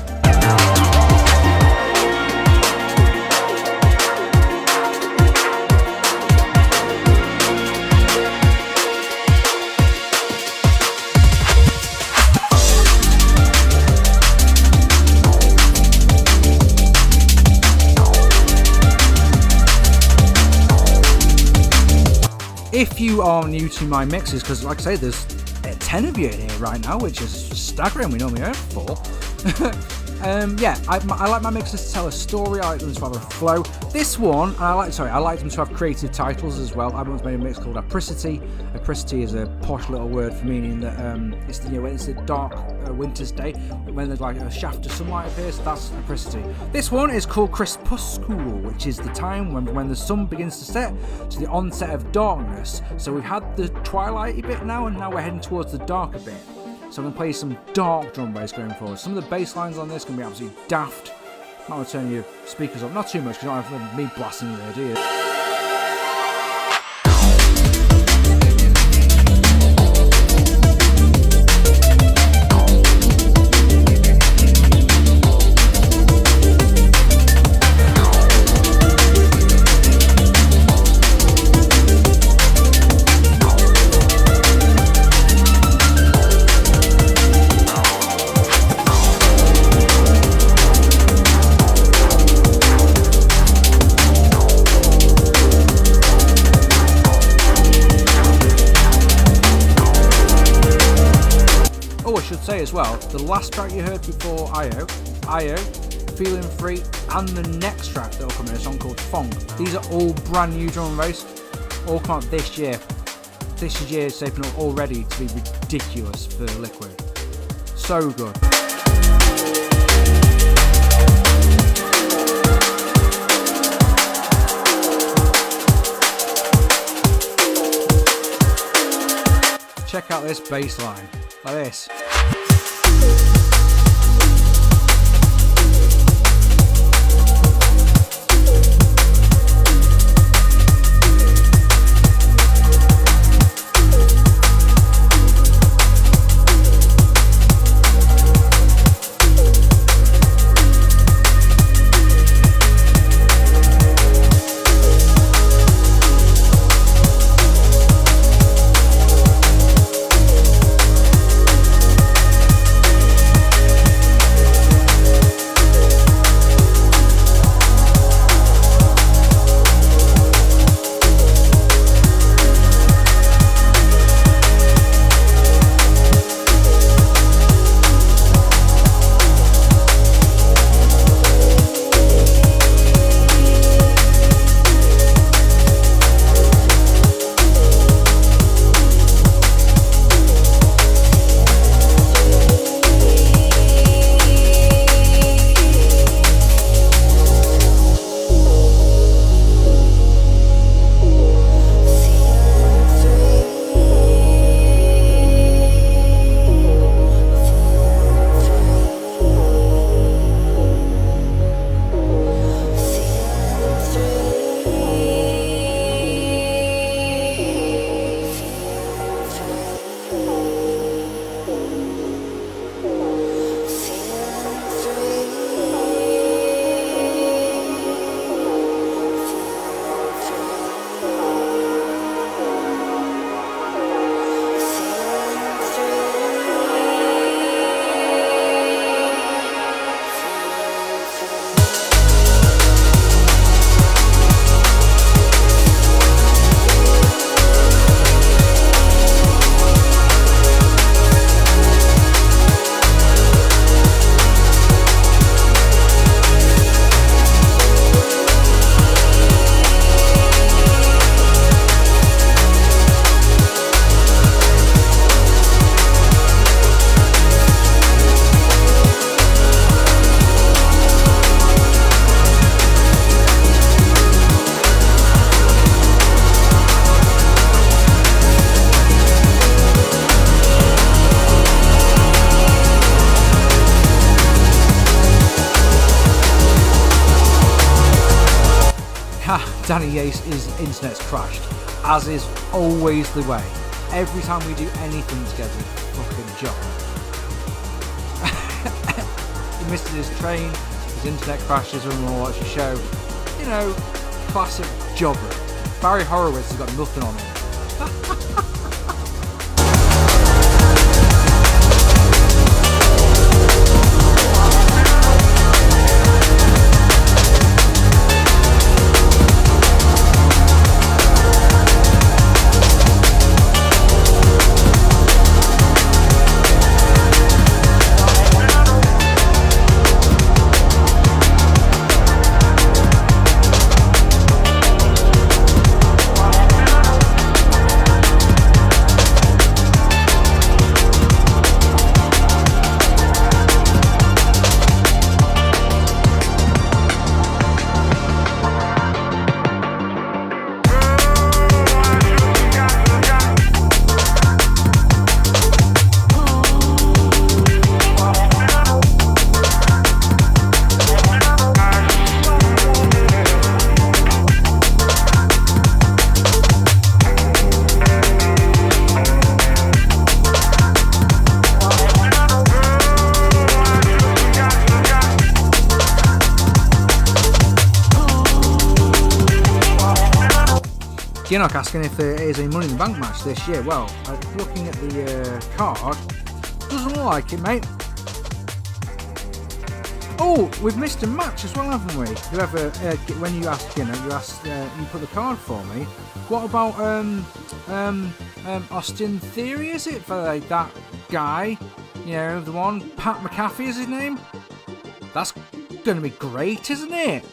If you are new to my mixes, because like I say, there's 10 of you in here right now, which is staggering. We normally have 4. I like my mixes to tell a story. I like them to have a flow. This one, I like them to have creative titles as well. I once made a mix called Apricity. Apricity is a posh little word for meaning that it's when it's a dark winter's day, when there's like a shaft of sunlight appears. That's Apricity. This one is called CREPUSCULE, which is the time when the sun begins to set to the onset of darkness. So we've had the twilighty bit now, and now we're heading towards the darker bit. So I'm going to play some dark drum bass going forward. Some of the bass lines on this can be absolutely daft. Might want to turn your speakers up, not too much, because you don't have me blasting you there, do you? Say as well, the last track you heard before IO, Feeling Free, and the next track that will come in, a song called Fong. These are all brand new drum and bass, all come out this year. This year is shaping up already to be ridiculous for Liquid. So good. Check out this bass line, like this. Danny Yace's internet's crashed, as is always the way. Every time we do anything together, fucking job. He missed his train, his internet crashes when we watch a show. You know, classic jobber. Barry Horowitz has got nothing on him. Ginnock asking if there is a Money in the Bank match this year. Well, looking at the card, doesn't look like it, mate. Oh, we've missed a match as well, haven't we? Whoever, when you asked Ginnock, you put the card for me. What about Austin Theory? Is it for like that guy? You know, the one, Pat McAfee is his name. That's going to be great, isn't it?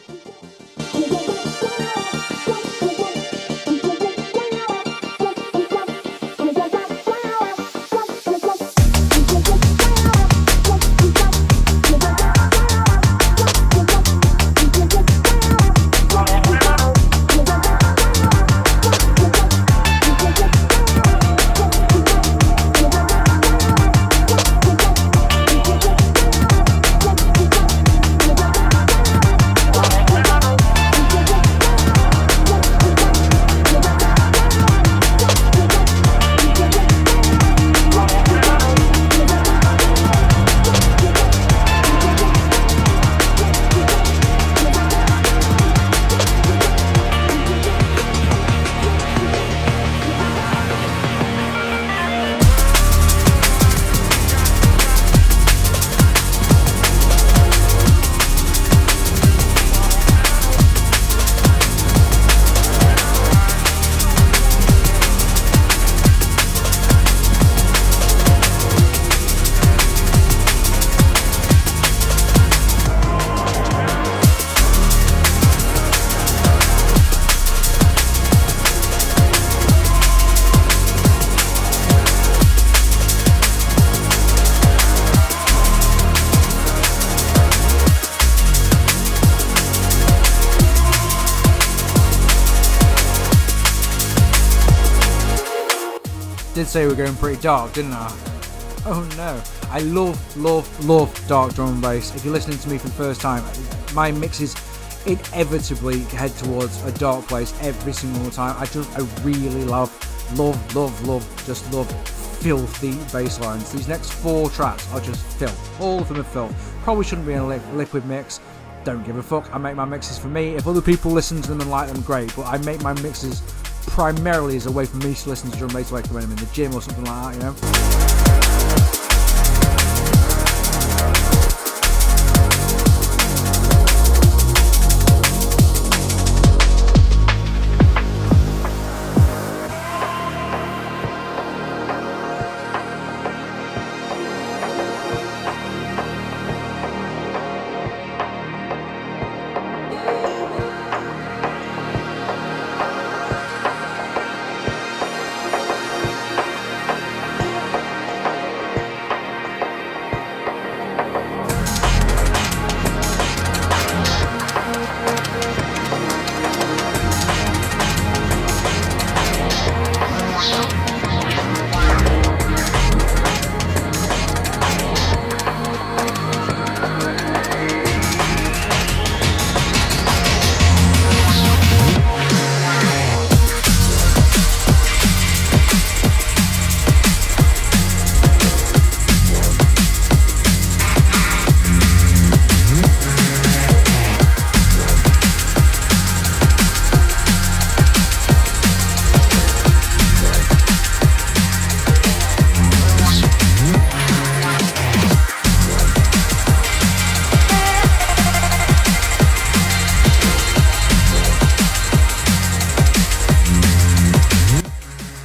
Did say we're going pretty dark, didn't I? Oh no. I love dark drum and bass. If you're listening to me for the first time, my mixes inevitably head towards a dark place every single time. I really love filthy bass lines. These next 4 tracks are just filth. All of them are filth. Probably shouldn't be in a liquid mix. Don't give a fuck. I make my mixes for me. If other people listen to them and like them, great. But I make my mixes primarily as a way for me to listen to drum bass like when I'm in the gym or something like that, you know.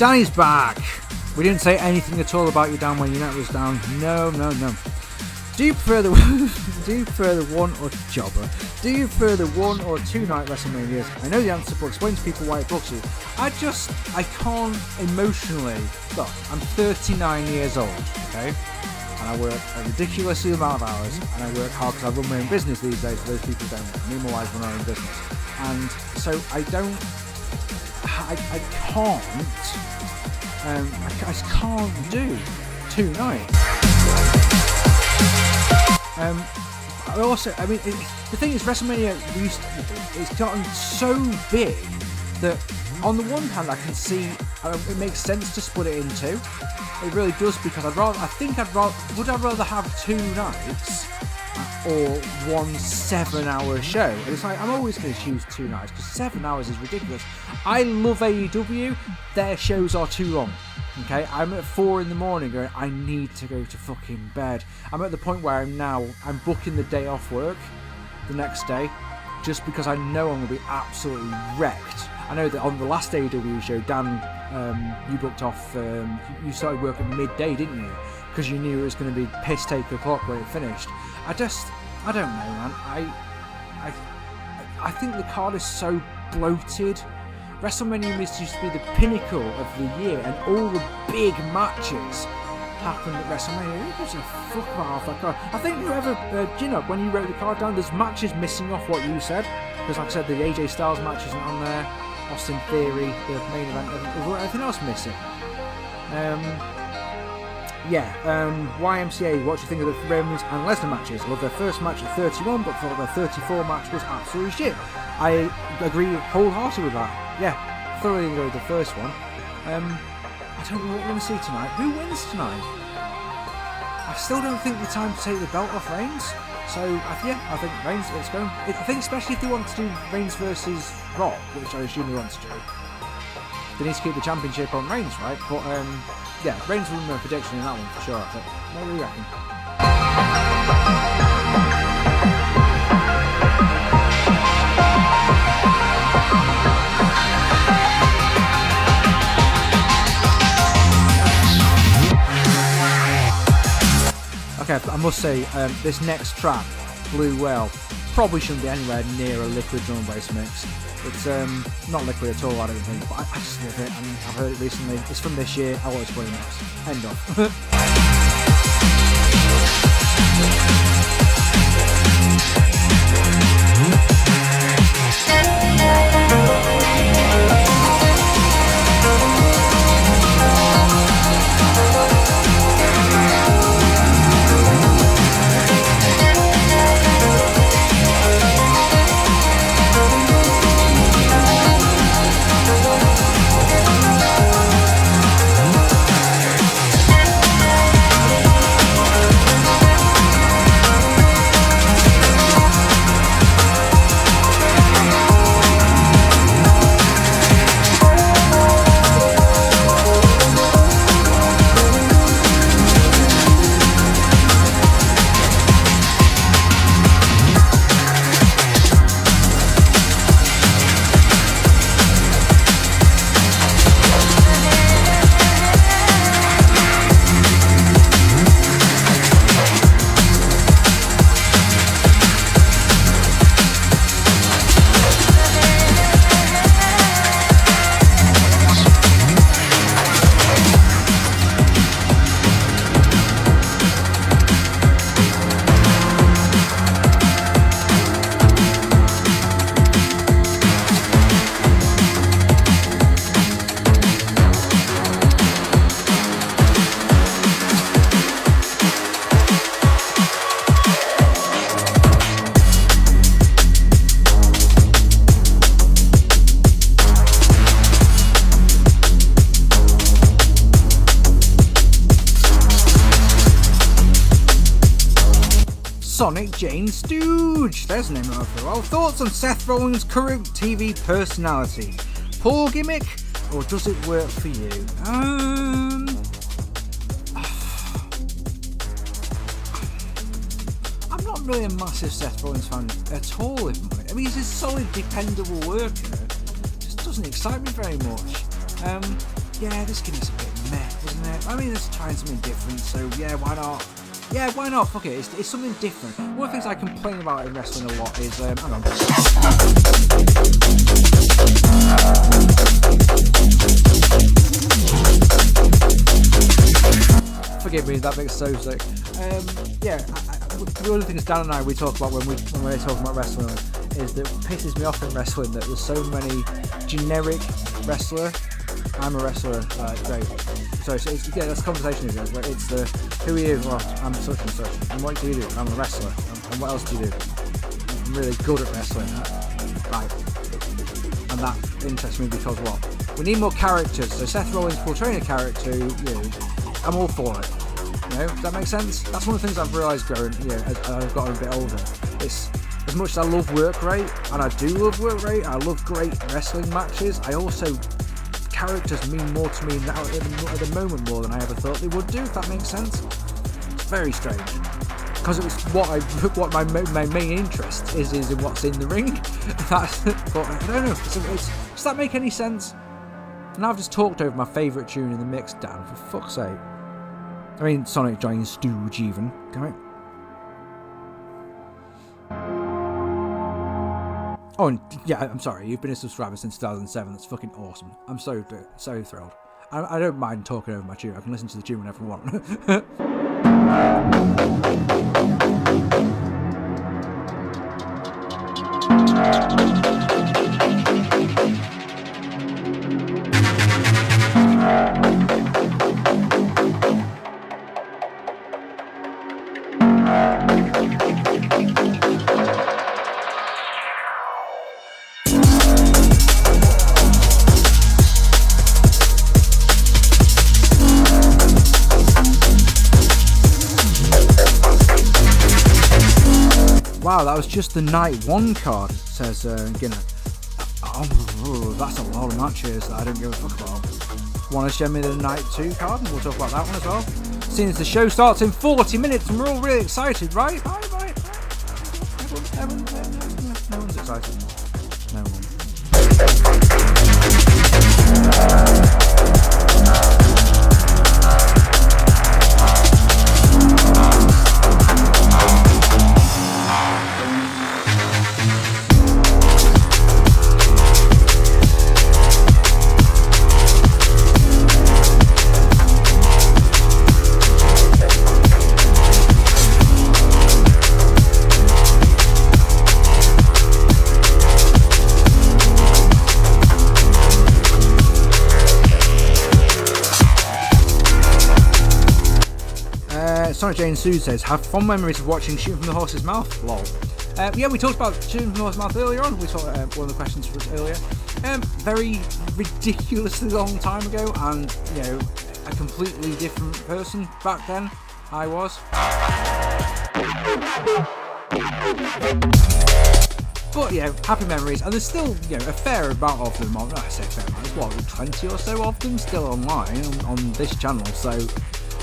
Danny's back. We didn't say anything at all about you, Dan, when your net was down. No. Do you prefer the one or Do you prefer the 1 or 2 night WrestleManias? I know the answer, but explain to people why it books you. I can't emotionally. Look, I'm 39 years old, okay? And I work a ridiculous amount of hours, and I work hard because I run my own business these days, for those people who don't know. Me and my wife run our own business. And so I can't do 2 nights. The thing is, WrestleMania it's gotten so big that on the one hand I can see it makes sense to split it in 2. It really does, because would I rather have 2 nights or 1 7-hour show? And it's like, I'm always going to choose 2 nights because 7 hours is ridiculous. I love AEW. Their shows are too long. Okay, I'm at 4 in the morning going, I need to go to fucking bed. I'm at the point where I'm booking the day off work the next day just because I know I'm going to be absolutely wrecked. I know that on the last AEW show, Dan, you booked off, you started work at midday, didn't you? Because you knew it was going to be piss take o'clock when it finished. I don't know, man. I think the card is so bloated. WrestleMania used to be the pinnacle of the year, and all the big matches happened at WrestleMania. Who gives a fuck about half that card? I think whoever, Ginnock, when you wrote the card down, there's matches missing off what you said. Because like I said, the AJ Styles match isn't on there. Austin Theory, the main event, everything else missing. YMCA, what do you think of the Rollins and Lesnar matches? Well, their first match at 31, but thought their 34 match was absolute shit. I agree wholeheartedly with that. Yeah, thoroughly enjoyed the first one. I don't know what we're going to see tonight. Who wins tonight? I still don't think the time to take the belt off Reigns. So, I think Reigns, it's going. I think especially if they want to do Reigns versus Rock, which I assume they want to do, they need to keep the championship on Reigns, right? But, Reigns will win my prediction in that one for sure. But what do you reckon? Okay, I must say, this next track, Blue Whale, probably shouldn't be anywhere near a liquid drum bass mix. It's not liquid at all, I don't think, but I just love it, and I've heard it recently. It's from this year. I want to play next. End of. Sonic Jane Stooge. There's no name of it. Well, thoughts on Seth Rollins' current TV personality? Poor gimmick, or does it work for you? I'm not really a massive Seth Rollins fan at all. I mean, he's a solid, dependable worker. Just doesn't excite me very much. yeah, this gimmick's a bit meh, isn't it? I mean, it's trying something different, so yeah, why not? Yeah, why not? Fuck it, it's something different. One of the things I complain about in wrestling a lot is, hang on. Forgive me, that makes so sick. Yeah, the other things Dan and I we talk about when we're talking about wrestling is that it pisses me off in wrestling that there's so many generic wrestler. I'm a wrestler, great. So it's, yeah, that's a conversation it is, but it's the who are you? Well, I'm such and such. And what do you do? I'm a wrestler. And what else do you do? I'm really good at wrestling. Right. And that interests me because what? We need more characters. So Seth Rollins portraying a character, I'm all for it. Does that make sense? That's one of the things I've realised growing, as I've gotten a bit older. It's as much as I love work rate, and I do love work rate, I love great wrestling matches, I also, characters mean more to me now at the moment more than I ever thought they would do, if that makes sense. It's very strange. Because it was what my main interest is in what's in the ring. But I don't know, does that make any sense? And I've just talked over my favourite tune in the mix, Dan, for fuck's sake. I mean, Sonic Giant Stooge even, damn it. Oh, and yeah, I'm sorry, you've been a subscriber since 2007, that's fucking awesome. I'm so thrilled. I don't mind talking over my tune, I can listen to the tune whenever I Wow, that was just the night one card, says Ginner. Oh, that's a lot of matches that I don't give a fuck about. Want to show me the night 2 card, and we'll talk about that one as well. Seeing as the show starts in 40 minutes and we're all really excited, right? Right. No one's excited. No one. Sonic Jane Sue says, have fond memories of watching Shooting from the Horse's Mouth. Lol. Yeah, we talked about Shooting from the Horse's Mouth earlier on. We talked one of the questions for us earlier. Very ridiculously long time ago, and a completely different person back then. I was. But happy memories, and there's still a fair amount of them. I say fair amount. There's 20 or so of them still online on this channel. So.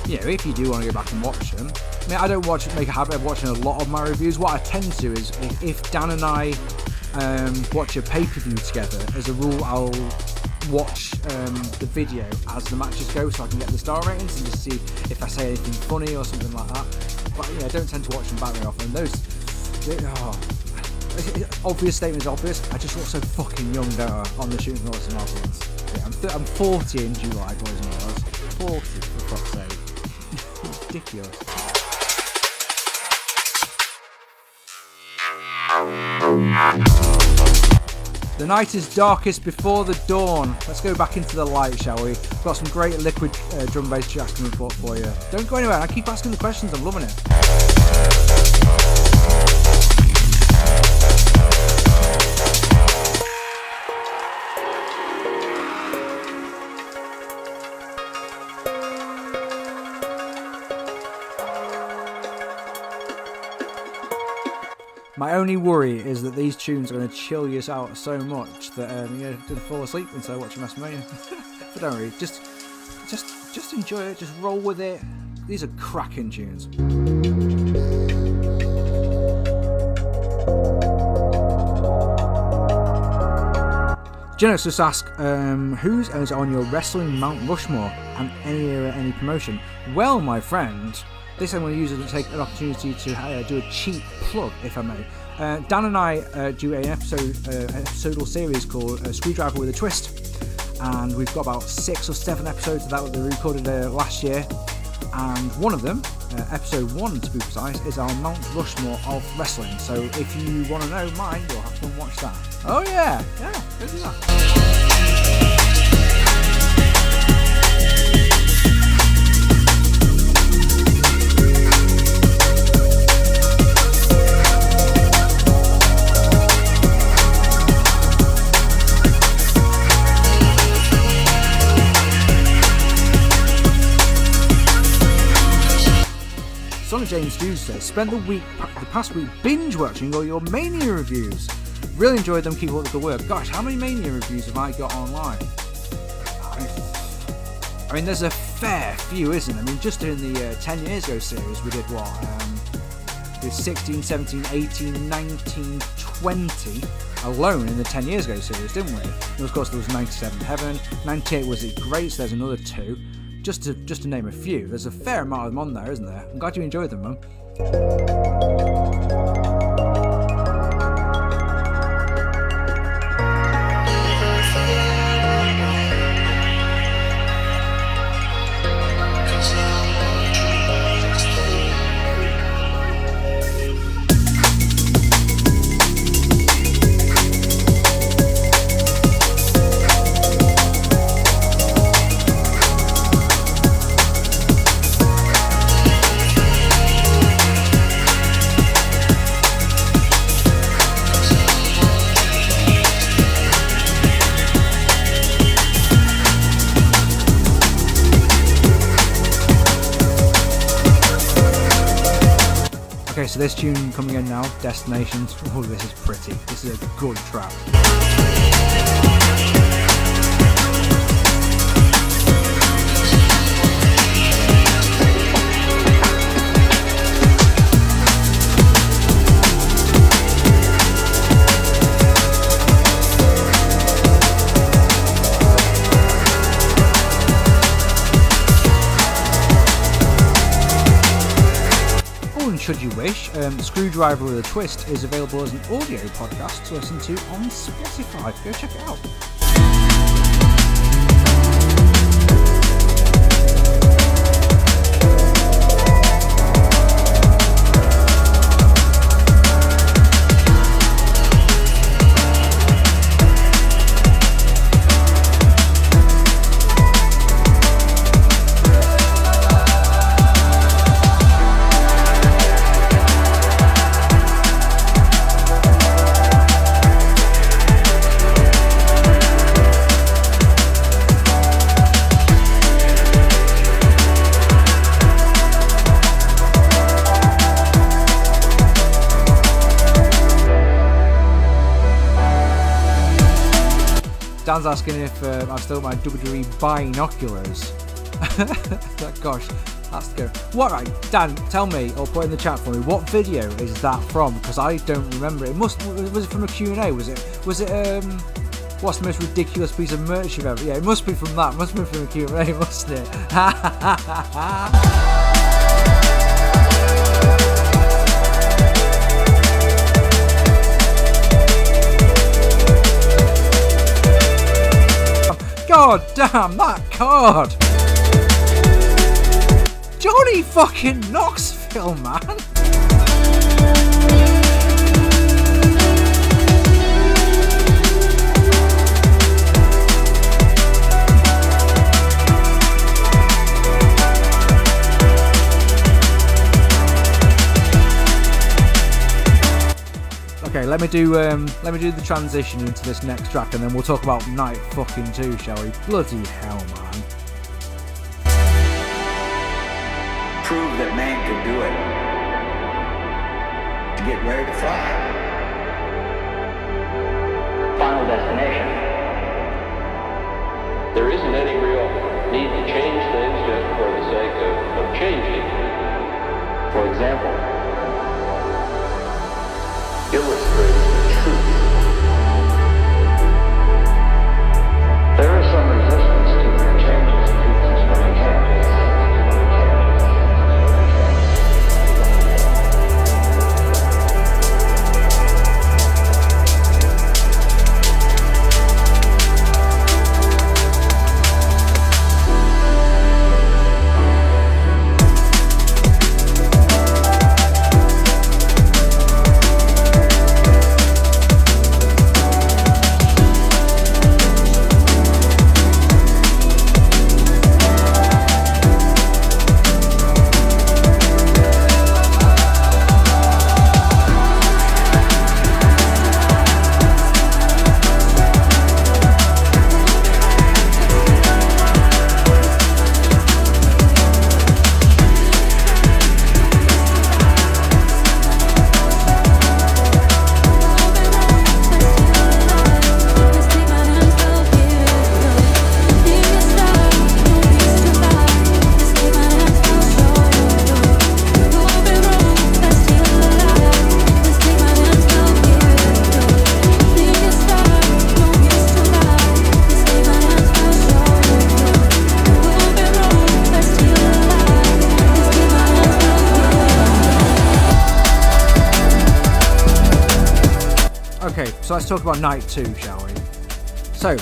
If you do want to go back and watch them. I mean, I don't make a habit of watching a lot of my reviews. What I tend to do is, if Dan and I watch a pay-per-view together, as a rule, I'll watch the video as the matches go, so I can get the star ratings and just see if I say anything funny or something like that. But I don't tend to watch them back very often. Obvious statement is obvious. I just look so fucking young, don't I, on the Shooting Horse and Marbles. I'm 40 in July, boys and girls. 40, for fuck's sake. Ridiculous. The night is darkest before the dawn. Let's go back into the light, shall we? We've got some great liquid drum bass tracks coming for you. Don't go anywhere. I keep asking the questions. I'm loving it. My only worry is that these tunes are going to chill you out so much that you're going to fall asleep instead of watching Wrestlemania. But don't worry, just enjoy it, just roll with it. These are cracking tunes. Genos just asked, who's is on your wrestling Mount Rushmore and any era, any promotion? Well, my friend, this I'm going to use it to take an opportunity to do a cheap plug, if I may. Dan and I do an episodal series called Screwdriver with a Twist, and we've got about 6 or 7 episodes of that we recorded last year, and one of them, episode 1 to be precise, is our Mount Rushmore of wrestling. So if you want to know mine, you'll have to go and watch that. Oh yeah, go do that. Sonny James Hughes says, spent the past week binge watching all your Mania reviews. Really enjoyed them, keep up the good work. Gosh, how many Mania reviews have I got online? I mean, there's a fair few, isn't there? I mean, just in the 10 years ago series, we did what? We did 16, 17, 18, 19, 20 alone in the 10 years ago series, didn't we? And of course, there was 97 Heaven, 98 Was It Great, so there's another 2. Just to name a few. There's a fair amount of them on there, isn't there? I'm glad you enjoyed them, man. So this tune coming in now, Destinations. Oh, this is pretty. This is a good track. Should you wish, Screwdriver with a Twist is available as an audio podcast to listen to on Spotify. Go check it out. Dan's asking if I've still got my WWE binoculars. Gosh, that's good. What, right, Dan, tell me, or put in the chat for me, what video is that from? Because I don't remember it. Was it from a Q&A? Was it what's the most ridiculous piece of merch you've ever? Yeah, it must be from that. It must be from a Q&A, mustn't it? God damn, that card! Johnny fucking Knoxville, man! Okay, let me do the transition into this next track, and then we'll talk about Night fucking 2, shall we? Bloody hell, man! Prove that man could do it. To get ready to fly. Final destination. There isn't any real need to change things just for the sake of changing. For example, Illustrates the truth. So let's talk about night 2, shall we? So,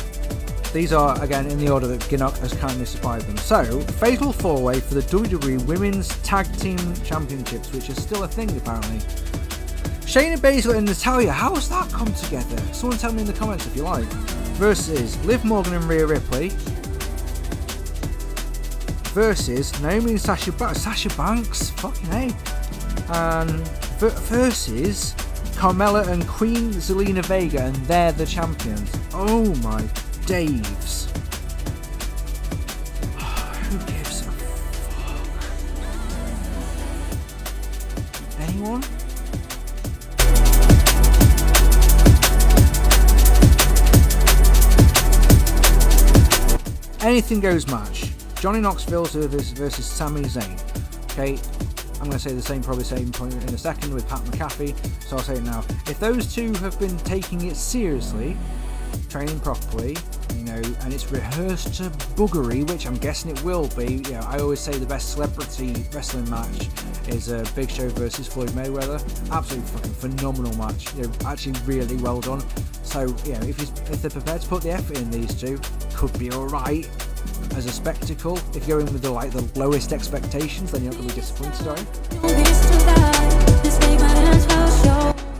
these are, again, in the order that Ginnock has kindly supplied them. So, Fatal 4-Way for the WWE Women's Tag Team Championships, which is still a thing, apparently. Shayna Baszler and Natalya, how has that come together? Someone tell me in the comments if you like. Versus Liv Morgan and Rhea Ripley. Versus Naomi and Sasha Banks. Fucking A. And versus Carmella and Queen Zelina Vega, and they're the champions. Oh my Daves. Who gives a fuck? Anyone? Anything goes match. Johnny Knoxville versus Sami Zayn. Okay, I'm going to say the same point in a second with Pat McAfee, so I'll say it now. If those two have been taking it seriously, training properly, and it's rehearsed to buggery, which I'm guessing it will be. I always say the best celebrity wrestling match is Big Show versus Floyd Mayweather. Absolutely fucking phenomenal match. Actually really well done. So if they're prepared to put the effort in, these two could be alright as a spectacle. If you're in with the lowest expectations, then you're not going to be disappointed, are you?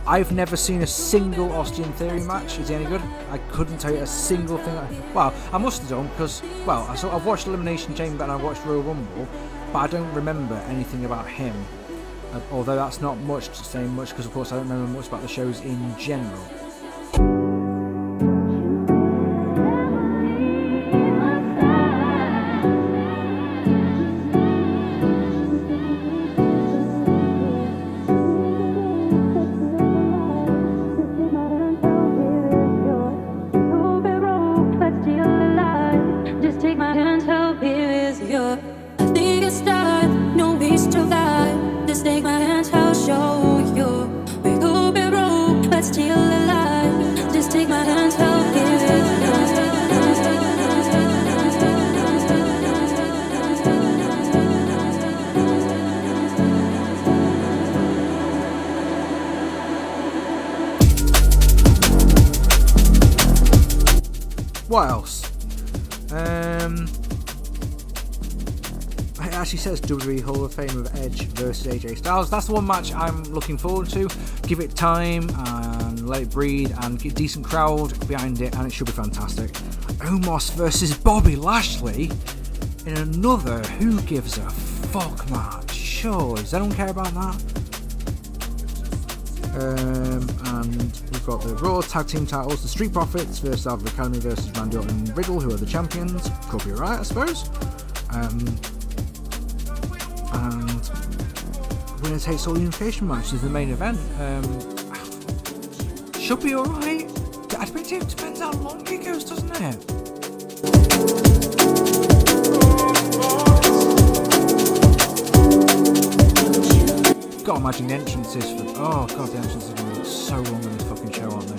I've never seen a single Austin Theory match. Is he any good? I couldn't tell you a single thing. Well, I must have done because, I've watched Elimination Chamber and I watched Royal Rumble, but I don't remember anything about him. Although that's not much to say much, because of course I don't remember much about the shows in general. What else? It actually says WWE Hall of Fame of Edge versus AJ Styles. That's the one match I'm looking forward to. Give it time and let it breathe and get a decent crowd behind it, and it should be fantastic. Omos versus Bobby Lashley in another Who Gives a Fuck match. Sure, does anyone care about that? And we've got the Raw Tag Team titles, the Street Profits versus Alpha Academy versus Randy Orton and Riddle, who are the champions. Could be alright, I suppose. And winner takes all unification match is the main event. Should be alright. I think it depends how long it goes, doesn't it? Gotta imagine the entrances for. Oh god, the entrances are going to be so long in this fucking show, aren't they?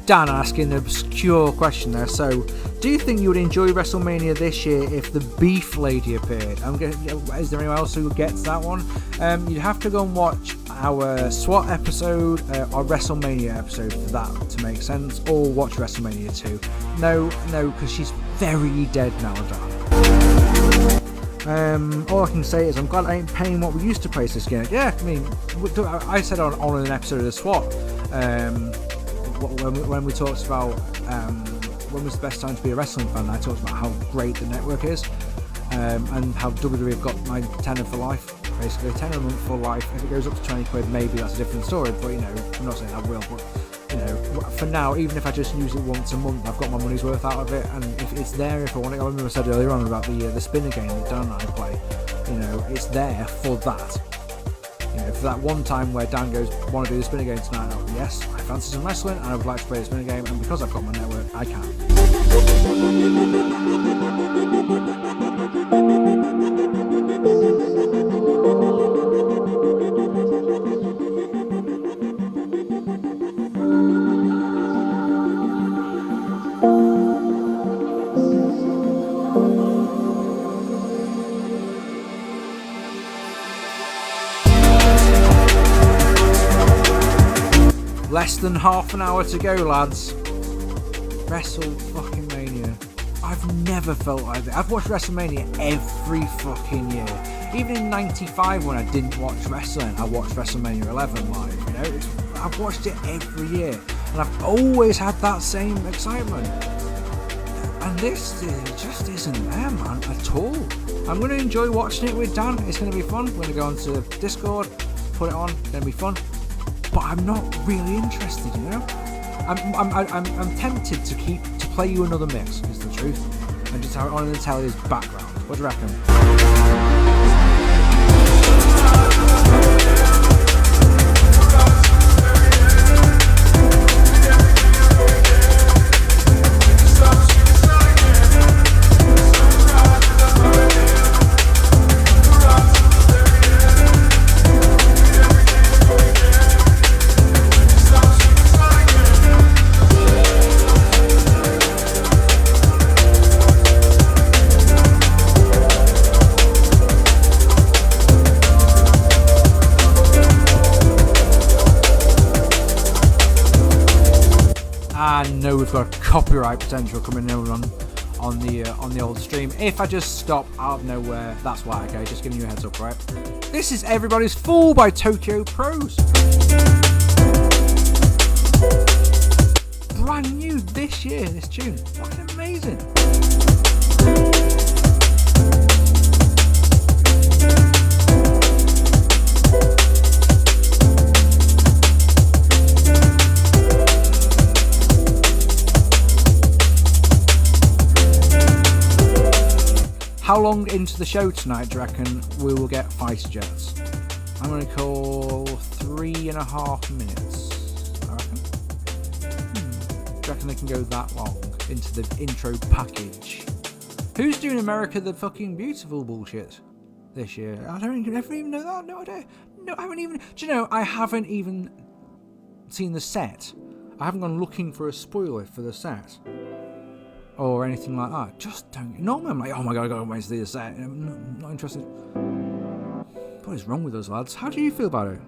Dan asking an obscure question there. So, do you think you would enjoy WrestleMania this year if the Beef Lady appeared? Is there anyone else who gets that one? You'd have to go and watch our SWAT episode or WrestleMania episode for that to make sense, or watch WrestleMania 2. No, because she's very dead now, Dan. All I can say is I'm glad I ain't paying what we used to pay this game. Yeah, I mean, I said on an episode of the SWAT, when we talked about when was the best time to be a wrestling fan, I talked about how great the network is, and how WWE have got my tenner for life, basically a tenner a month for life. If it goes up to 20 quid, maybe that's a different story, but I'm not saying I will, but for now, even if I just use it once a month, I've got my money's worth out of it, and if it's there, if I want it, I remember I said earlier on about the spinner game that Dan and I play, it's there for that. for that one time where Dan goes, want to do the spinner game tonight? Oh, yes, I fancy some wrestling and I would like to play the spinner game, and because I've got my network, I can. Less than half an hour to go, lads. Wrestlemania. I've never felt like that. I've watched Wrestlemania every fucking year. Even in '95 when I didn't watch wrestling, I watched Wrestlemania 11 live. You know, I've watched it every year, and I've always had that same excitement. And this just isn't there, man, at all. I'm going to enjoy watching it with Dan. It's going to be fun. We're going to go onto Discord, put it on. It's going to be fun. But I'm not really interested, you know. I'm tempted to play you another mix, is the truth, and just have it on in the telly's background. What do you reckon? I know we've got copyright potential coming in on the old stream. If I just stop out of nowhere, that's why. Okay, just giving you a heads up, right? This is Everybody's Fool by Tokyo Pros. Brand new this year, this tune. Fucking amazing. How long into the show tonight do you reckon we will get fighter jets? I'm going to call 3.5 minutes, I reckon. Do you reckon they can go that long into the intro package? Who's doing America the fucking Beautiful bullshit this year? I don't even know that. No idea. No, I haven't even... Do you know, I haven't even seen the set. I haven't gone looking for a spoiler for the set. Or anything like that. Just don't. Normally I'm like, oh my god, I gotta wait to see the set. I'm not interested. What is wrong with those lads? How do you feel about it?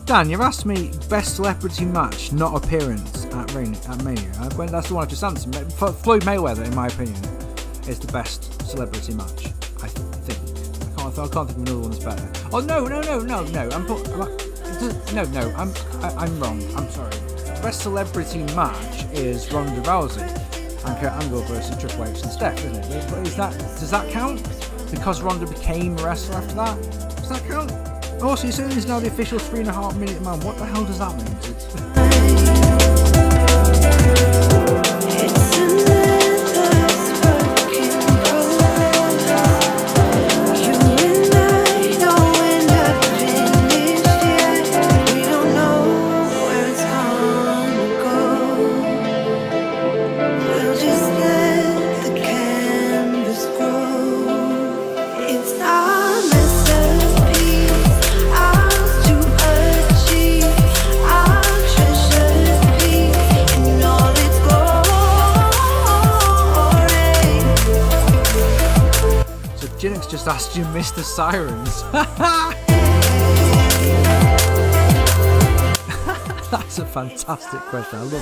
Dan, you've asked me best celebrity match, not appearance at Mania. That's the one I've just answered. Floyd Mayweather, in my opinion, is the best celebrity match. I think. I can't think of another one that's better. Oh no! I'm wrong. I'm sorry. The best celebrity match is Ronda Rousey and Kurt Angle versus Triple H and Steph, isn't it? Does that count? Because Ronda became a wrestler after that? Does that count? Oh, so you're saying he's now the official 3.5 minute man. What the hell does that mean? Action just asked you, Mr. Sirens. That's a fantastic question. I love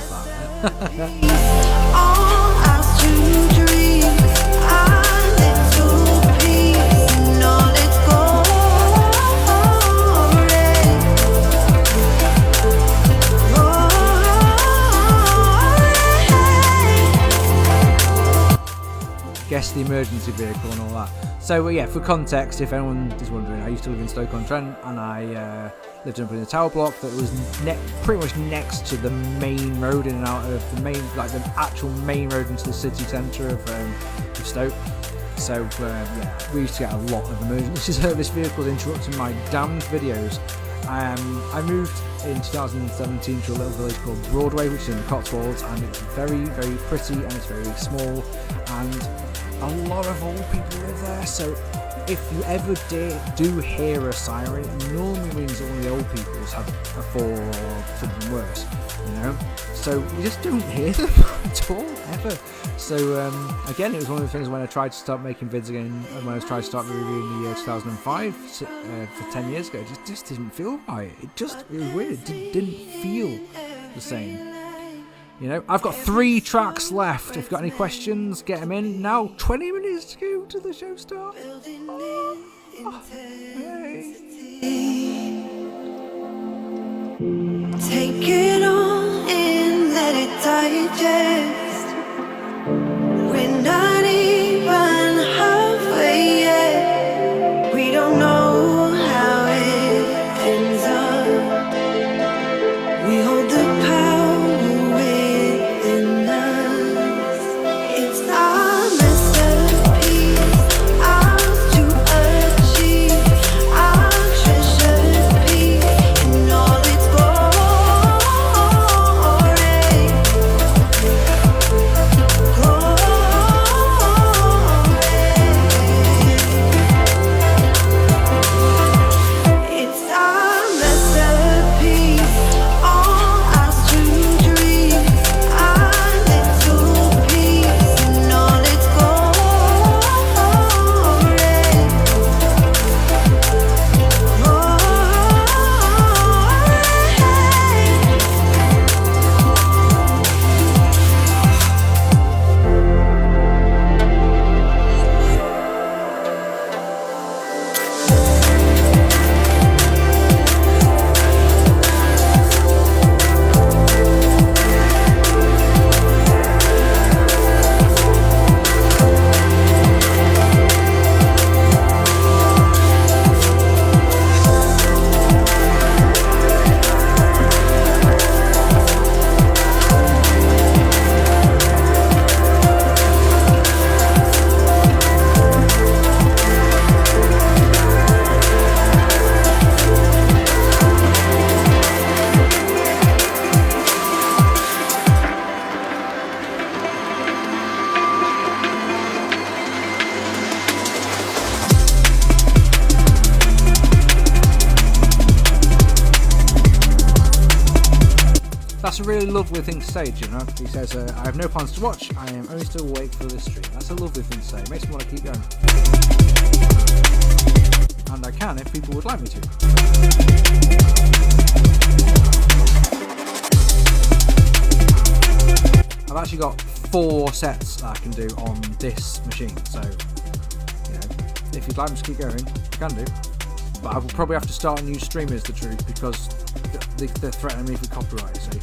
guess the emergency vehicle and all that. So yeah, for context, if anyone is wondering, I used to live in Stoke-on-Trent, and I lived in a tower block that was pretty much next to the main road in and out of the main, like the actual main road into the city centre of Stoke. So yeah, we used to get a lot of emergency service vehicles interrupting my damned videos. I moved in 2017 to a little village called Broadway, which is in the Cotswolds, and it's very, very pretty and it's very small, and a lot of old people live there. So if you ever do hear a siren, it normally means that one of the old people's have a fall or something worse, you know. So you just don't hear them at all, ever. So again, it was one of the things when I tried to start making vids again, when I tried to start reviewing the year 2005 for 10 years ago, it just didn't feel right. It was weird. It didn't feel the same. You know, I've got 3 tracks left. If you've got any questions, get them in. Now, 20 minutes to go to the show start. Hey. Take it all in, let it digest. We're not even halfway yet. We don't know how it ends up. We hold the power within us. It's our masterpiece, ours to achieve, our treasure piece in all its It's our masterpiece, all ours to dream, our little piece in all its That's a really lovely thing to say, you know. He says, I have no plans to watch, I am only still awake for this stream. That's a lovely thing to say. It makes me want to keep going. And I can if people would like me to. I've actually got 4 sets that I can do on this machine, so, you know, if you'd like me to keep going, I can do. But I will probably have to start a new stream, is the truth, because they're threatening me with copyright, see.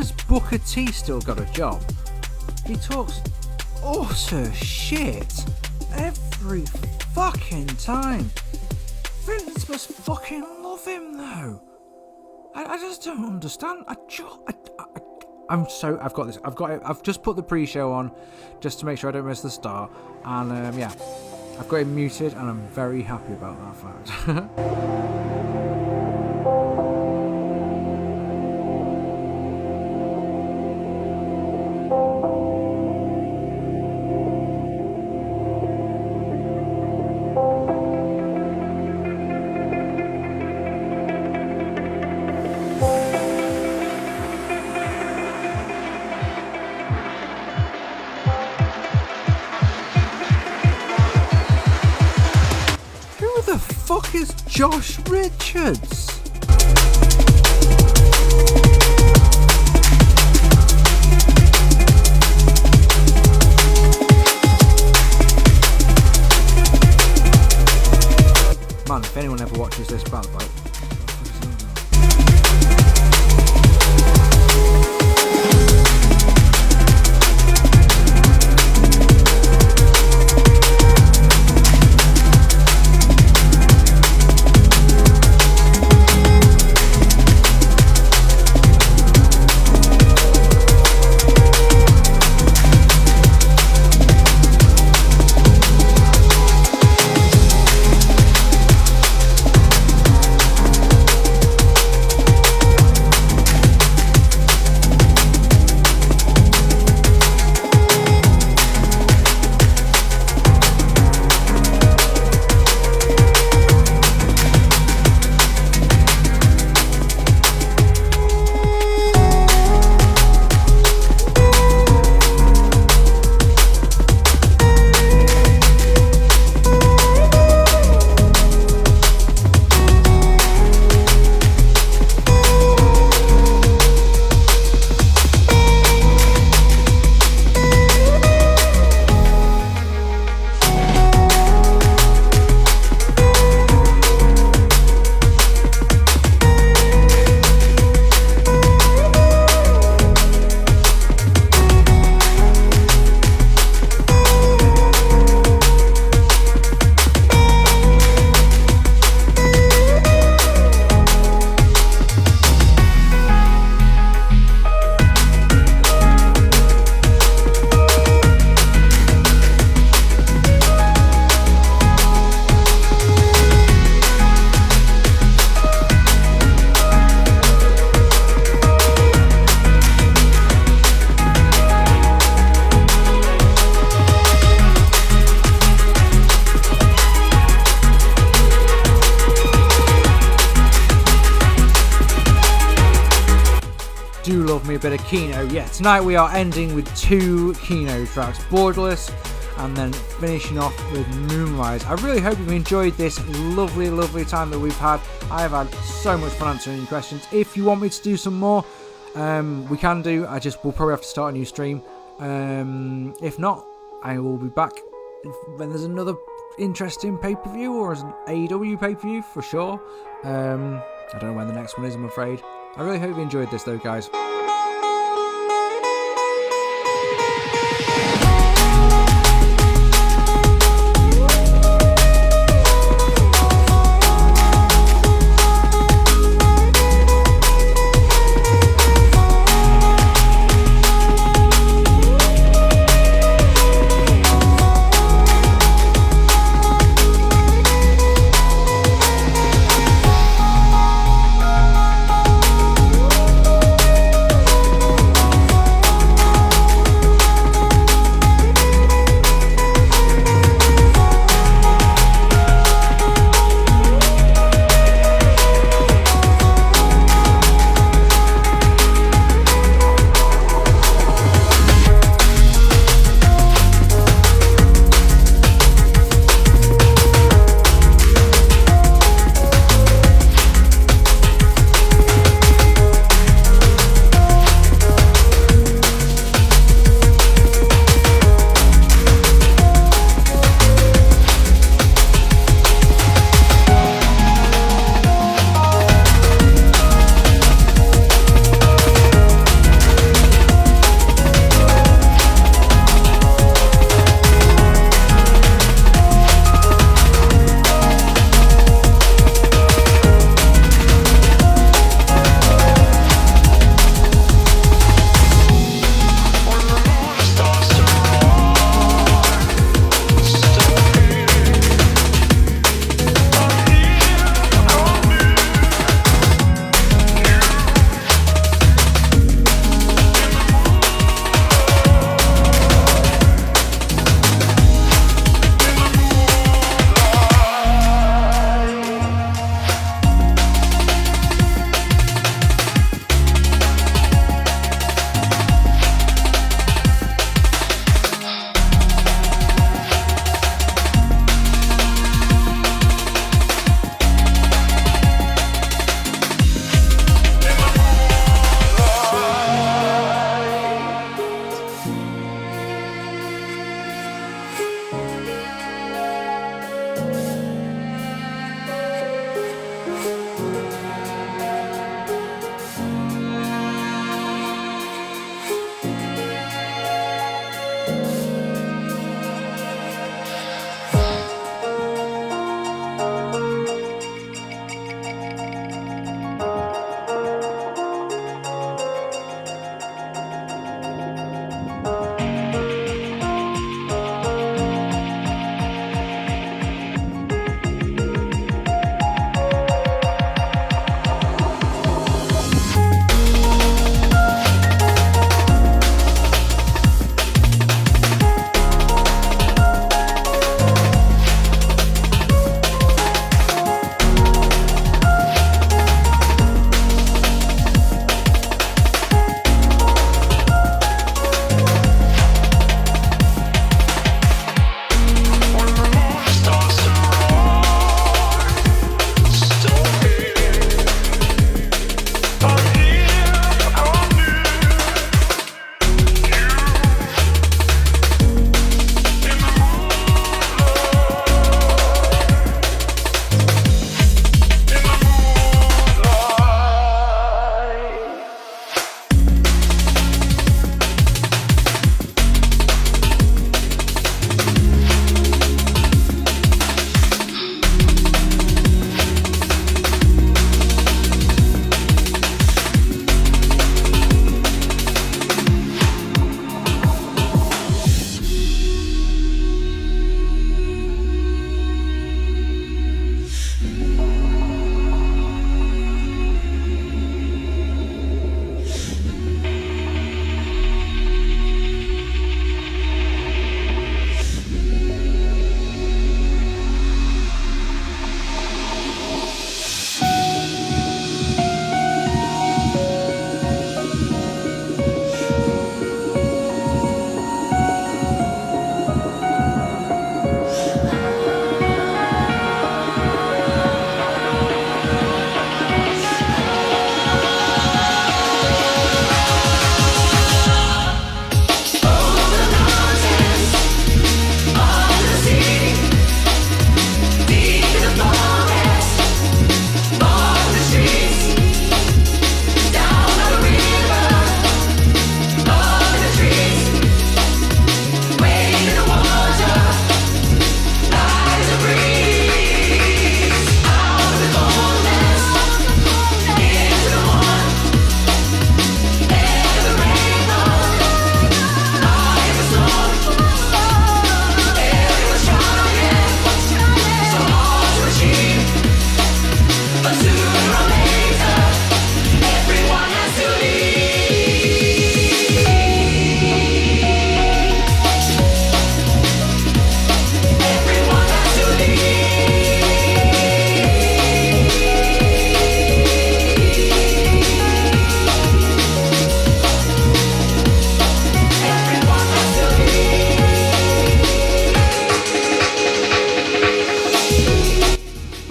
has Booker T still got a job? He talks utter shit every fucking time. Vince must fucking love him though. I just don't understand. I'm so. I've got this. I've just put the pre-show on just to make sure I don't miss the start. And yeah, I've got it muted, and I'm very happy about that fact. Is Josh Richards? Man, if anyone ever watches this band, like, A bit of Kino. Yeah, tonight we are ending with 2 Kino tracks, Borderless and then finishing off with Moonrise. I really hope you've enjoyed this lovely time that we've had. I have had so much fun answering your questions. If you want me to do some more, we can do. We'll probably have to start a new stream. If not, I will be back when there's another interesting pay-per-view or as an AEW pay-per-view for sure. I don't know when the next one is, I'm afraid. I really hope you enjoyed this though, guys.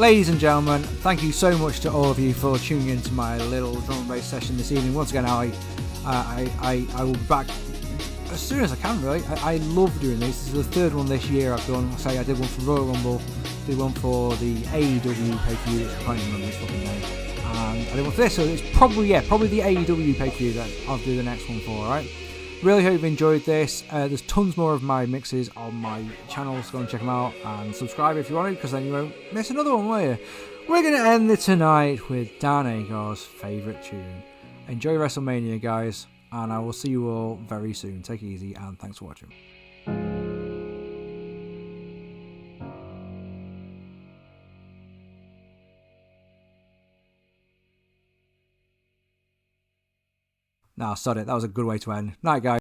Ladies and gentlemen, thank you so much to all of you for tuning in to my little drum and bass session this evening. Once again, I will be back as soon as I can, really. I love doing this. This is the third one this year I've done. Say I did one for Royal Rumble, did one for the AEW pay-per-view, which I can't even remember its fucking name, and I did one for this, so it's probably the AEW pay-per-view that I'll do the next one for, alright? Really hope you've enjoyed this. There's tons more of my mixes on my channel, so go and check them out and subscribe if you want to, because then you won't miss another one, will you? We're going to end it tonight with Dan Agar's favourite tune. Enjoy WrestleMania, guys, and I will see you all very soon. Take it easy, and thanks for watching. Nah, sod it. That was a good way to end. Night, guys.